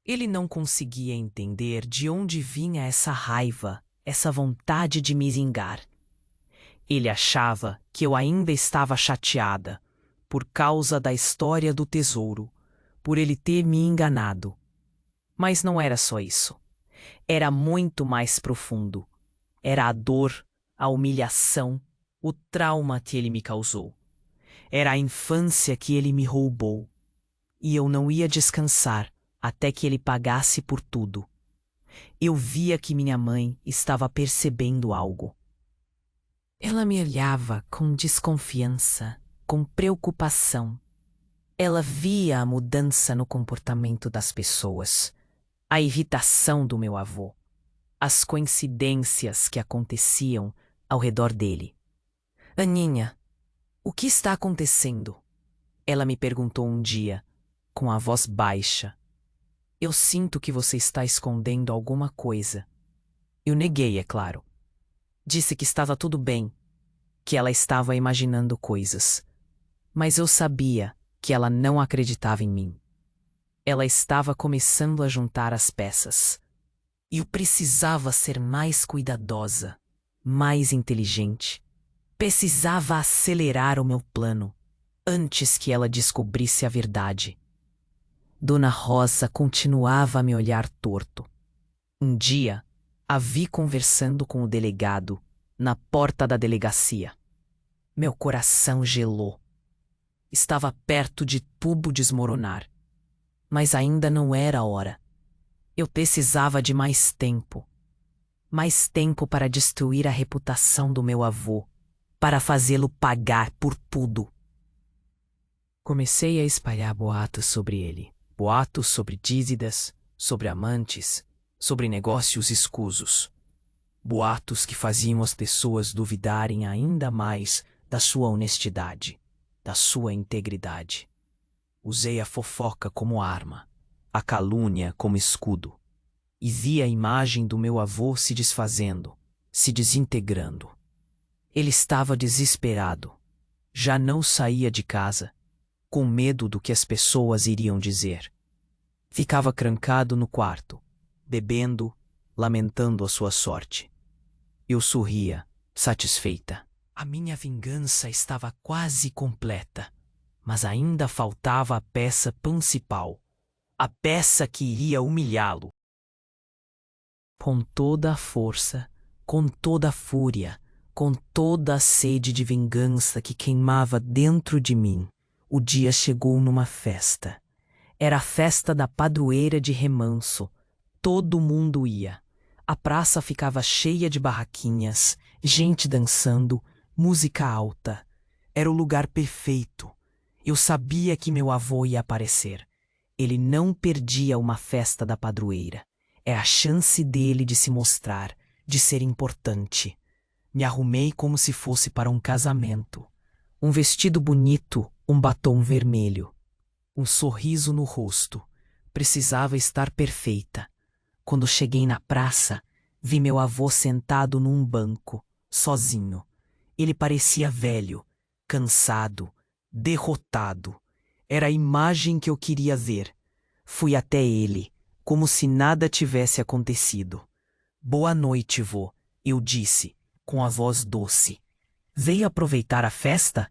Speaker 1: Ele não conseguia entender de onde vinha essa raiva, essa vontade de me vingar. Ele achava que eu ainda estava chateada por causa da história do tesouro, por ele ter me enganado. Mas não era só isso. Era muito mais profundo. Era a dor, a humilhação, o trauma que ele me causou. Era a infância que ele me roubou. E eu não ia descansar até que ele pagasse por tudo. Eu via que minha mãe estava percebendo algo. Ela me olhava com desconfiança, com preocupação. Ela via a mudança no comportamento das pessoas, a irritação do meu avô, as coincidências que aconteciam ao redor dele. Aninha, o que está acontecendo? Ela me perguntou um dia, com a voz baixa. Eu sinto que você está escondendo alguma coisa. Eu neguei, é claro. Disse que estava tudo bem, que ela estava imaginando coisas. Mas eu sabia que ela não acreditava em mim. Ela estava começando a juntar as peças. E eu precisava ser mais cuidadosa, mais inteligente. Precisava acelerar o meu plano antes que ela descobrisse a verdade. Dona Rosa continuava a me olhar torto. Um dia, a vi conversando com o delegado na porta da delegacia. Meu coração gelou. Estava perto de tudo desmoronar. Mas ainda não era a hora. Eu precisava de mais tempo. Mais tempo para destruir a reputação do meu avô, para fazê-lo pagar por tudo. Comecei a espalhar boatos sobre ele. Boatos sobre dívidas, sobre amantes, sobre negócios escusos. Boatos que faziam as pessoas duvidarem ainda mais da sua honestidade, da sua integridade. Usei a fofoca como arma, a calúnia como escudo, e vi a imagem do meu avô se desfazendo, se desintegrando. Ele estava desesperado. Já não saía de casa, com medo do que as pessoas iriam dizer. Ficava trancado no quarto, bebendo, lamentando a sua sorte. Eu sorria, satisfeita. A minha vingança estava quase completa, mas ainda faltava a peça principal, a peça que iria humilhá-lo. Com toda a força, com toda a fúria, com toda a sede de vingança que queimava dentro de mim, o dia chegou numa festa. Era a festa da padroeira de Remanso. Todo mundo ia. A praça ficava cheia de barraquinhas, gente dançando, música alta. Era o lugar perfeito. Eu sabia que meu avô ia aparecer. Ele não perdia uma festa da padroeira. É a chance dele de se mostrar, de ser importante. Me arrumei como se fosse para um casamento. Um vestido bonito, um batom vermelho. Um sorriso no rosto. Precisava estar perfeita. Quando cheguei na praça, vi meu avô sentado num banco, sozinho. Ele parecia velho, cansado, derrotado. Era a imagem que eu queria ver. Fui até ele, como se nada tivesse acontecido. Boa noite, vô, eu disse, com a voz doce. Veio aproveitar a festa?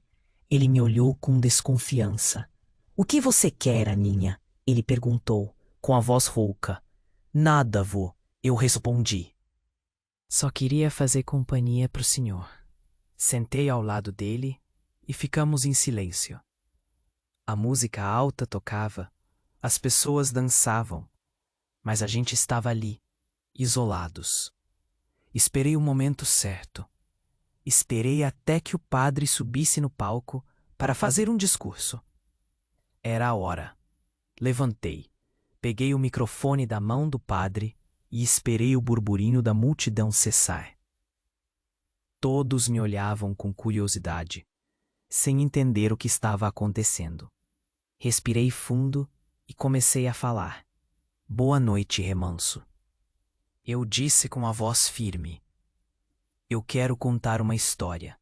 Speaker 1: Ele me olhou com desconfiança. O que você quer, Aninha? Ele perguntou, com a voz rouca. Nada, vô, eu respondi. Só queria fazer companhia pro senhor. Sentei ao lado dele e ficamos em silêncio. A música alta tocava, as pessoas dançavam, mas a gente estava ali, isolados. Esperei o momento certo. Esperei até que o padre subisse no palco para fazer um discurso. Era a hora. Levantei, peguei o microfone da mão do padre e esperei o burburinho da multidão cessar. Todos me olhavam com curiosidade, sem entender o que estava acontecendo. Respirei fundo e comecei a falar. Boa noite, Remanso. Eu disse com a voz firme. Eu quero contar uma história.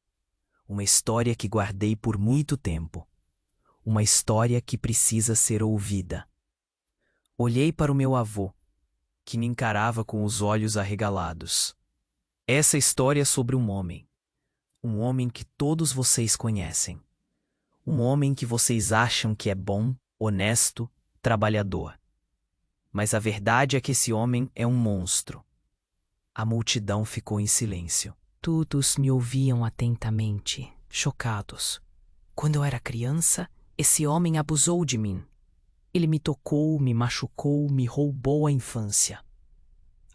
Speaker 2: Uma história que guardei por muito tempo. Uma história que precisa ser ouvida. Olhei para o meu avô, que me encarava com os olhos arregalados. Essa história é sobre um homem que todos vocês conhecem. Um homem que vocês acham que é bom, honesto, trabalhador. Mas a verdade é que esse homem é um monstro. A multidão ficou em silêncio.
Speaker 1: Todos me ouviam atentamente, chocados. Quando eu era criança, esse homem abusou de mim. Ele me tocou, me machucou, me roubou a infância.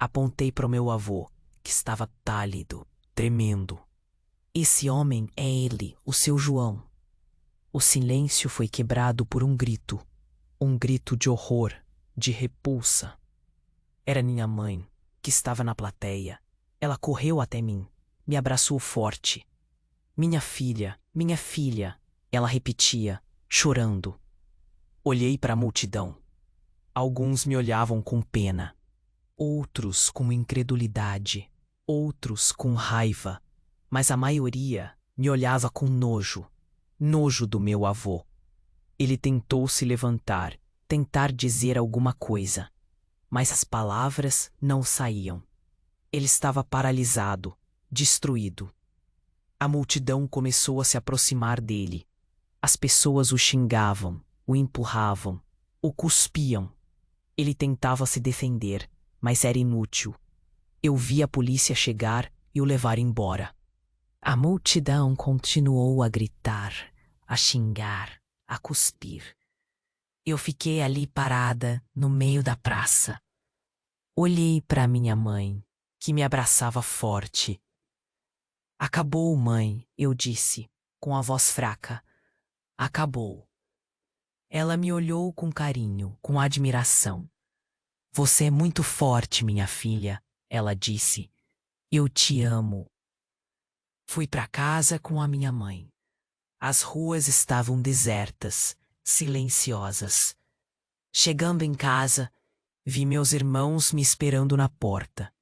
Speaker 1: Apontei para o meu avô, que estava pálido, tremendo. Esse homem é ele, o seu João. O silêncio foi quebrado por um grito de horror, de repulsa. Era minha mãe, que estava na plateia. Ela correu até mim, me abraçou forte. Minha filha, ela repetia, chorando. Olhei para a multidão. Alguns me olhavam com pena, outros com incredulidade, outros com raiva, mas a maioria me olhava com nojo do meu avô. Ele tentou se levantar, tentar dizer alguma coisa, mas as palavras não saíam. Ele estava paralisado, destruído. A multidão começou a se aproximar dele. As pessoas o xingavam, o empurravam, o cuspiam. Ele tentava se defender, mas era inútil. Eu vi a polícia chegar e o levar embora. A multidão continuou a gritar, a xingar, a cuspir. Eu fiquei ali parada, no meio da praça. Olhei para minha mãe, que me abraçava forte. Acabou, mãe, eu disse, com a voz fraca. Acabou. Ela me olhou com carinho, com admiração. Você é muito forte, minha filha, ela disse. Eu te amo. Fui para casa com a minha mãe. As ruas estavam desertas, silenciosas. Chegando em casa, vi meus irmãos me esperando na porta.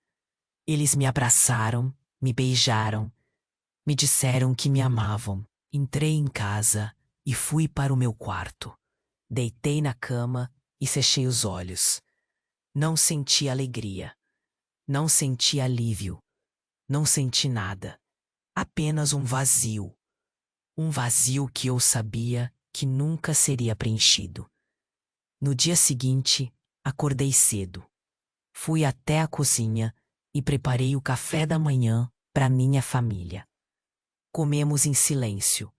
Speaker 1: Eles me abraçaram, me beijaram, me disseram que me amavam. Entrei em casa e fui para o meu quarto. Deitei na cama e fechei os olhos. Não senti alegria. Não senti alívio. Não senti nada. Apenas um vazio. Um vazio que eu sabia que nunca seria preenchido. No dia seguinte, acordei cedo. Fui até a cozinha e preparei o café da manhã para minha família. Comemos em silêncio,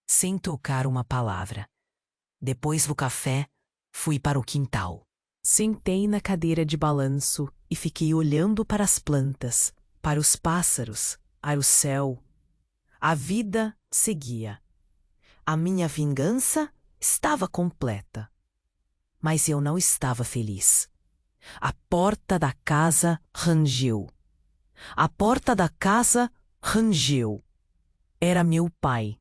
Speaker 1: sem tocar uma palavra. Depois do café, fui para o quintal. Sentei na cadeira de balanço e fiquei olhando para as plantas, para os pássaros, para o céu. A vida seguia. A minha vingança estava completa. Mas eu não estava feliz. A porta da casa rangeu. A porta da casa rangeu. Era meu pai.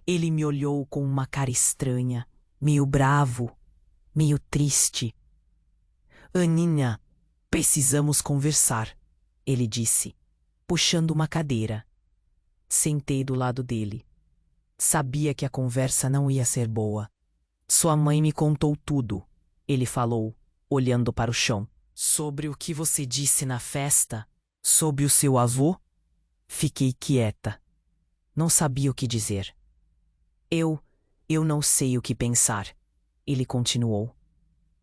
Speaker 1: Ele me olhou com uma cara estranha, meio bravo, meio triste. Aninha, precisamos conversar, ele disse, puxando uma cadeira. Sentei do lado dele. Sabia que a conversa não ia ser boa. Sua mãe me contou tudo, ele falou, olhando para o chão. Sobre o que você disse na festa? Sobre o seu avô? Fiquei quieta. Não sabia o que dizer. Eu não sei o que pensar, ele continuou.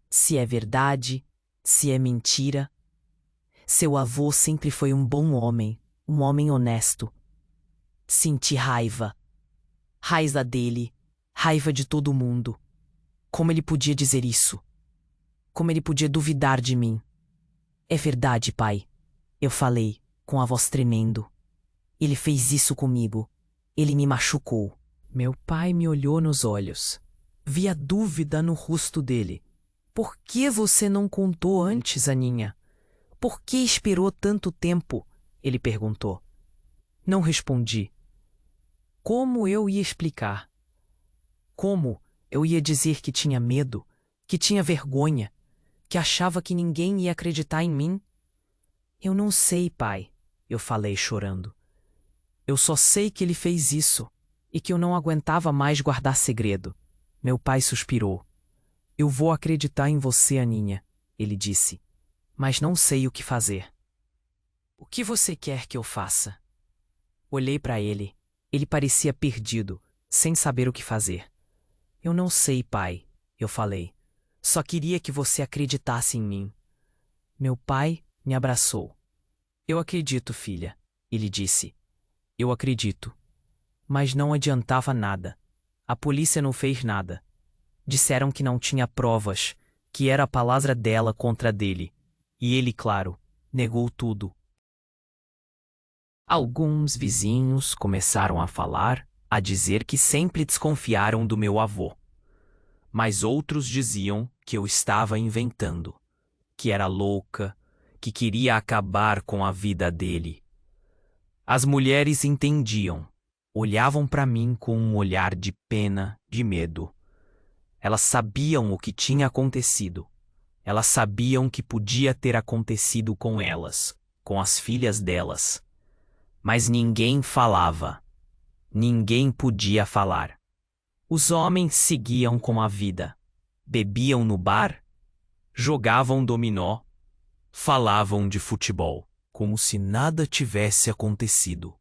Speaker 1: Se é verdade, se é mentira. Seu avô sempre foi um bom homem, um homem honesto. Senti raiva. Raiva dele, raiva de todo mundo. Como ele podia dizer isso? Como ele podia duvidar de mim? É verdade, pai, eu falei, com a voz tremendo. Ele fez isso comigo. Ele me machucou. Meu pai me olhou nos olhos. Vi a dúvida no rosto dele. Por que você não contou antes, Aninha? Por que esperou tanto tempo? Ele perguntou. Não respondi. Como eu ia explicar? Como eu ia dizer que tinha medo, que tinha vergonha, que achava que ninguém ia acreditar em mim? Eu não sei, pai, eu falei chorando. Eu só sei que ele fez isso e que eu não aguentava mais guardar segredo. Meu pai suspirou. Eu vou acreditar em você, Aninha, ele disse, mas não sei o que fazer. O que você quer que eu faça? Olhei para ele. Ele parecia perdido, sem saber o que fazer. Eu não sei, pai, eu falei. Só queria que você acreditasse em mim. Meu pai me abraçou. Eu acredito, filha, ele disse. Eu acredito. Mas não adiantava nada. A polícia não fez nada. Disseram que não tinha provas, que era a palavra dela contra a dele. E ele, claro, negou tudo. Alguns vizinhos começaram a falar, a dizer que sempre desconfiaram do meu avô. Mas outros diziam que eu estava inventando, que era louca, que queria acabar com a vida dele. As mulheres entendiam, olhavam para mim com um olhar de pena, de medo. Elas sabiam o que tinha acontecido. Elas sabiam que podia ter acontecido com elas, com as filhas delas. Mas ninguém falava. Ninguém podia falar. Os homens seguiam com a vida. Bebiam no bar, jogavam dominó, falavam de futebol, como se nada tivesse acontecido.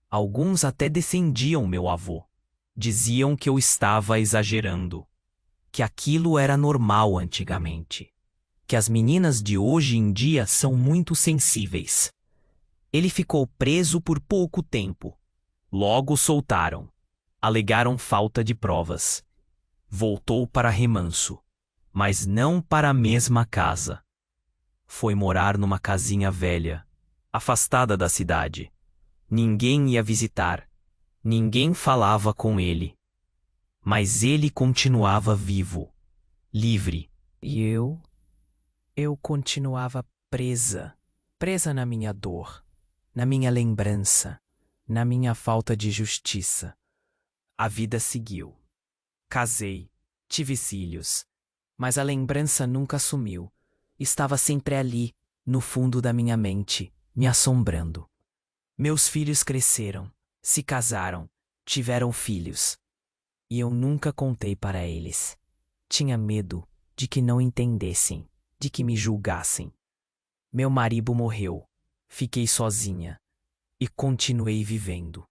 Speaker 1: Alguns até defendiam meu avô. Diziam que eu estava exagerando, que aquilo era normal antigamente, que as meninas de hoje em dia são muito sensíveis. Ele ficou preso por pouco tempo. Logo soltaram. Alegaram falta de provas. Voltou para Remanso, mas não para a mesma casa. Foi morar numa casinha velha, afastada da cidade. Ninguém ia visitar. Ninguém falava com ele. Mas ele continuava vivo, livre. E eu continuava presa na minha dor, na minha lembrança, na minha falta de justiça. A vida seguiu. Casei, tive filhos, mas a lembrança nunca sumiu. Estava sempre ali, no fundo da minha mente, me assombrando. Meus filhos cresceram, se casaram, tiveram filhos. E eu nunca contei para eles. Tinha medo de que não entendessem, de que me julgassem. Meu marido morreu, fiquei sozinha e continuei vivendo.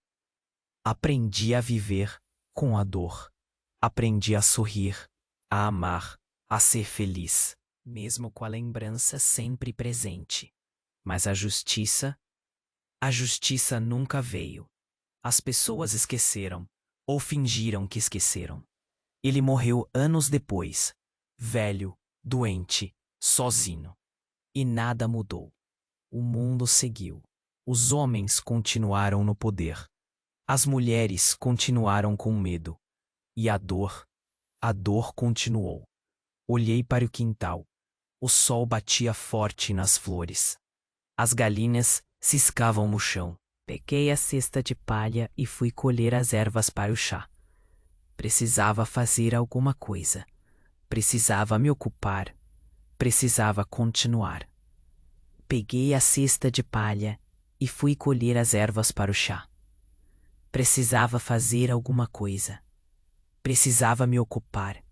Speaker 1: Aprendi a viver com a dor. Aprendi a sorrir, a amar, a ser feliz, mesmo com a lembrança sempre presente. Mas a justiça nunca veio. As pessoas esqueceram, ou fingiram que esqueceram. Ele morreu anos depois, velho, doente, sozinho. E nada mudou. O mundo seguiu. Os homens continuaram no poder. As mulheres continuaram com medo. E a dor continuou. Olhei para o quintal. O sol batia forte nas flores. As galinhas ciscavam no chão. Peguei a cesta de palha e fui colher as ervas para o chá. Precisava fazer alguma coisa. Precisava me ocupar. Precisava continuar. Peguei a cesta de palha e fui colher as ervas para o chá. Precisava fazer alguma coisa. Precisava me ocupar.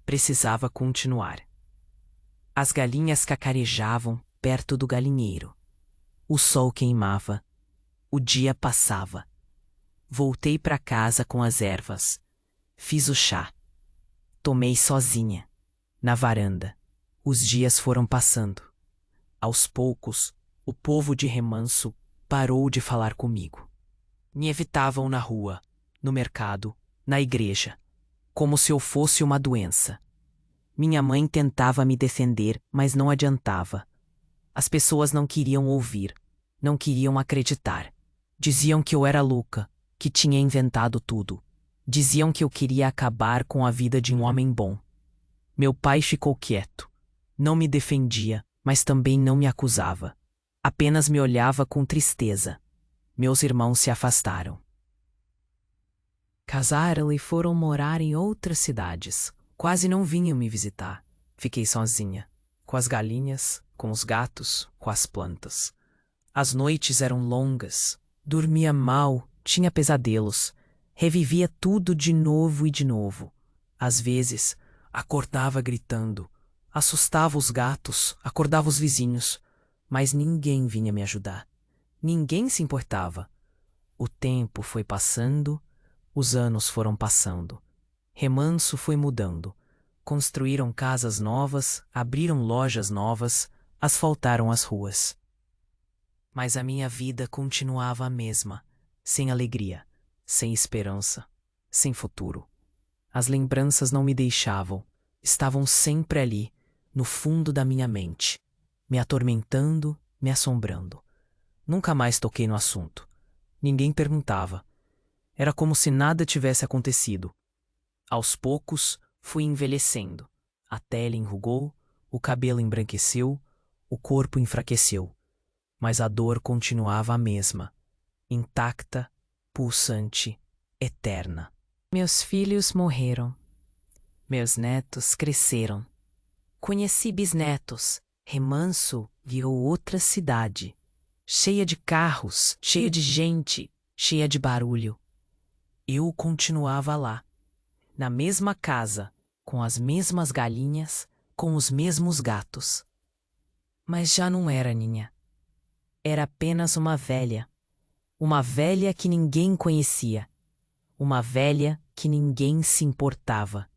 Speaker 1: Precisava continuar. As galinhas cacarejavam perto do galinheiro. O sol queimava. O dia passava. Voltei para casa com as ervas. Fiz o chá. Tomei sozinha, na varanda. Os dias foram passando. Aos poucos, o povo de Remanso parou de falar comigo. Me evitavam na rua, no mercado, na igreja, como se eu fosse uma doença. Minha mãe tentava me defender, mas não adiantava. As pessoas não queriam ouvir, não queriam acreditar. Diziam que eu era louca, que tinha inventado tudo. Diziam que eu queria acabar com a vida de um homem bom. Meu pai ficou quieto. Não me defendia, mas também não me acusava. Apenas me olhava com tristeza. Meus irmãos se afastaram. Casaram e foram morar em outras cidades. Quase não vinham me visitar. Fiquei sozinha, com as galinhas, com os gatos, com as plantas. As noites eram longas,
Speaker 2: Dormia mal, tinha pesadelos, revivia tudo de novo e de novo. Às vezes, acordava gritando, assustava os gatos, acordava os vizinhos, mas ninguém vinha me ajudar. Ninguém se importava. O tempo foi passando, os anos foram passando. Remanso foi mudando. Construíram casas novas, abriram lojas novas, asfaltaram as ruas. Mas a minha vida continuava a mesma, sem alegria, sem esperança, sem futuro. As lembranças não me deixavam, estavam sempre ali, no fundo da minha mente, me atormentando, me assombrando. Nunca mais toquei no assunto. Ninguém perguntava. Era como se nada tivesse acontecido. Aos poucos, fui envelhecendo. A pele enrugou, o cabelo embranqueceu, o corpo enfraqueceu. Mas a dor continuava a mesma, intacta, pulsante, eterna.
Speaker 1: Meus filhos morreram. Meus netos cresceram. Conheci bisnetos. Remanso virou outra cidade, cheia de carros, cheia de gente, cheia de barulho.
Speaker 2: Eu continuava lá,
Speaker 1: Na mesma casa, com as mesmas galinhas, com os mesmos gatos. Mas já não era Ninha. Era apenas uma velha que ninguém conhecia, uma velha que ninguém se importava.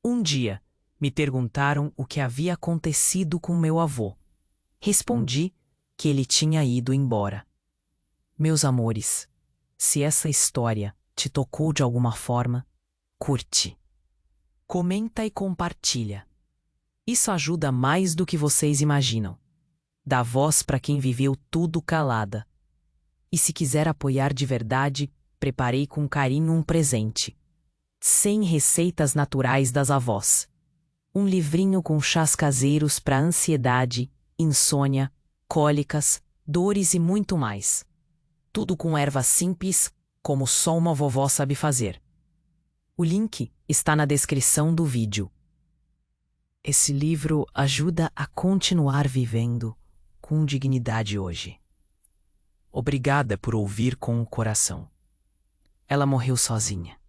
Speaker 1: Um dia, me perguntaram o que havia acontecido com meu avô. Respondi que ele tinha ido embora. Meus amores, se essa história te tocou de alguma forma, curte, comenta e compartilha. Isso ajuda mais do que vocês imaginam. Dá voz para quem viveu tudo calada. E se quiser apoiar de verdade, preparei com carinho um presente. 100 receitas naturais das avós. Um livrinho com chás caseiros para ansiedade, insônia, cólicas, dores e muito mais. Tudo com ervas simples, como só uma vovó sabe fazer. O link está na descrição do vídeo. Esse livro ajuda a continuar vivendo com dignidade hoje.
Speaker 2: Obrigada por ouvir com o coração.
Speaker 1: Ela morreu sozinha.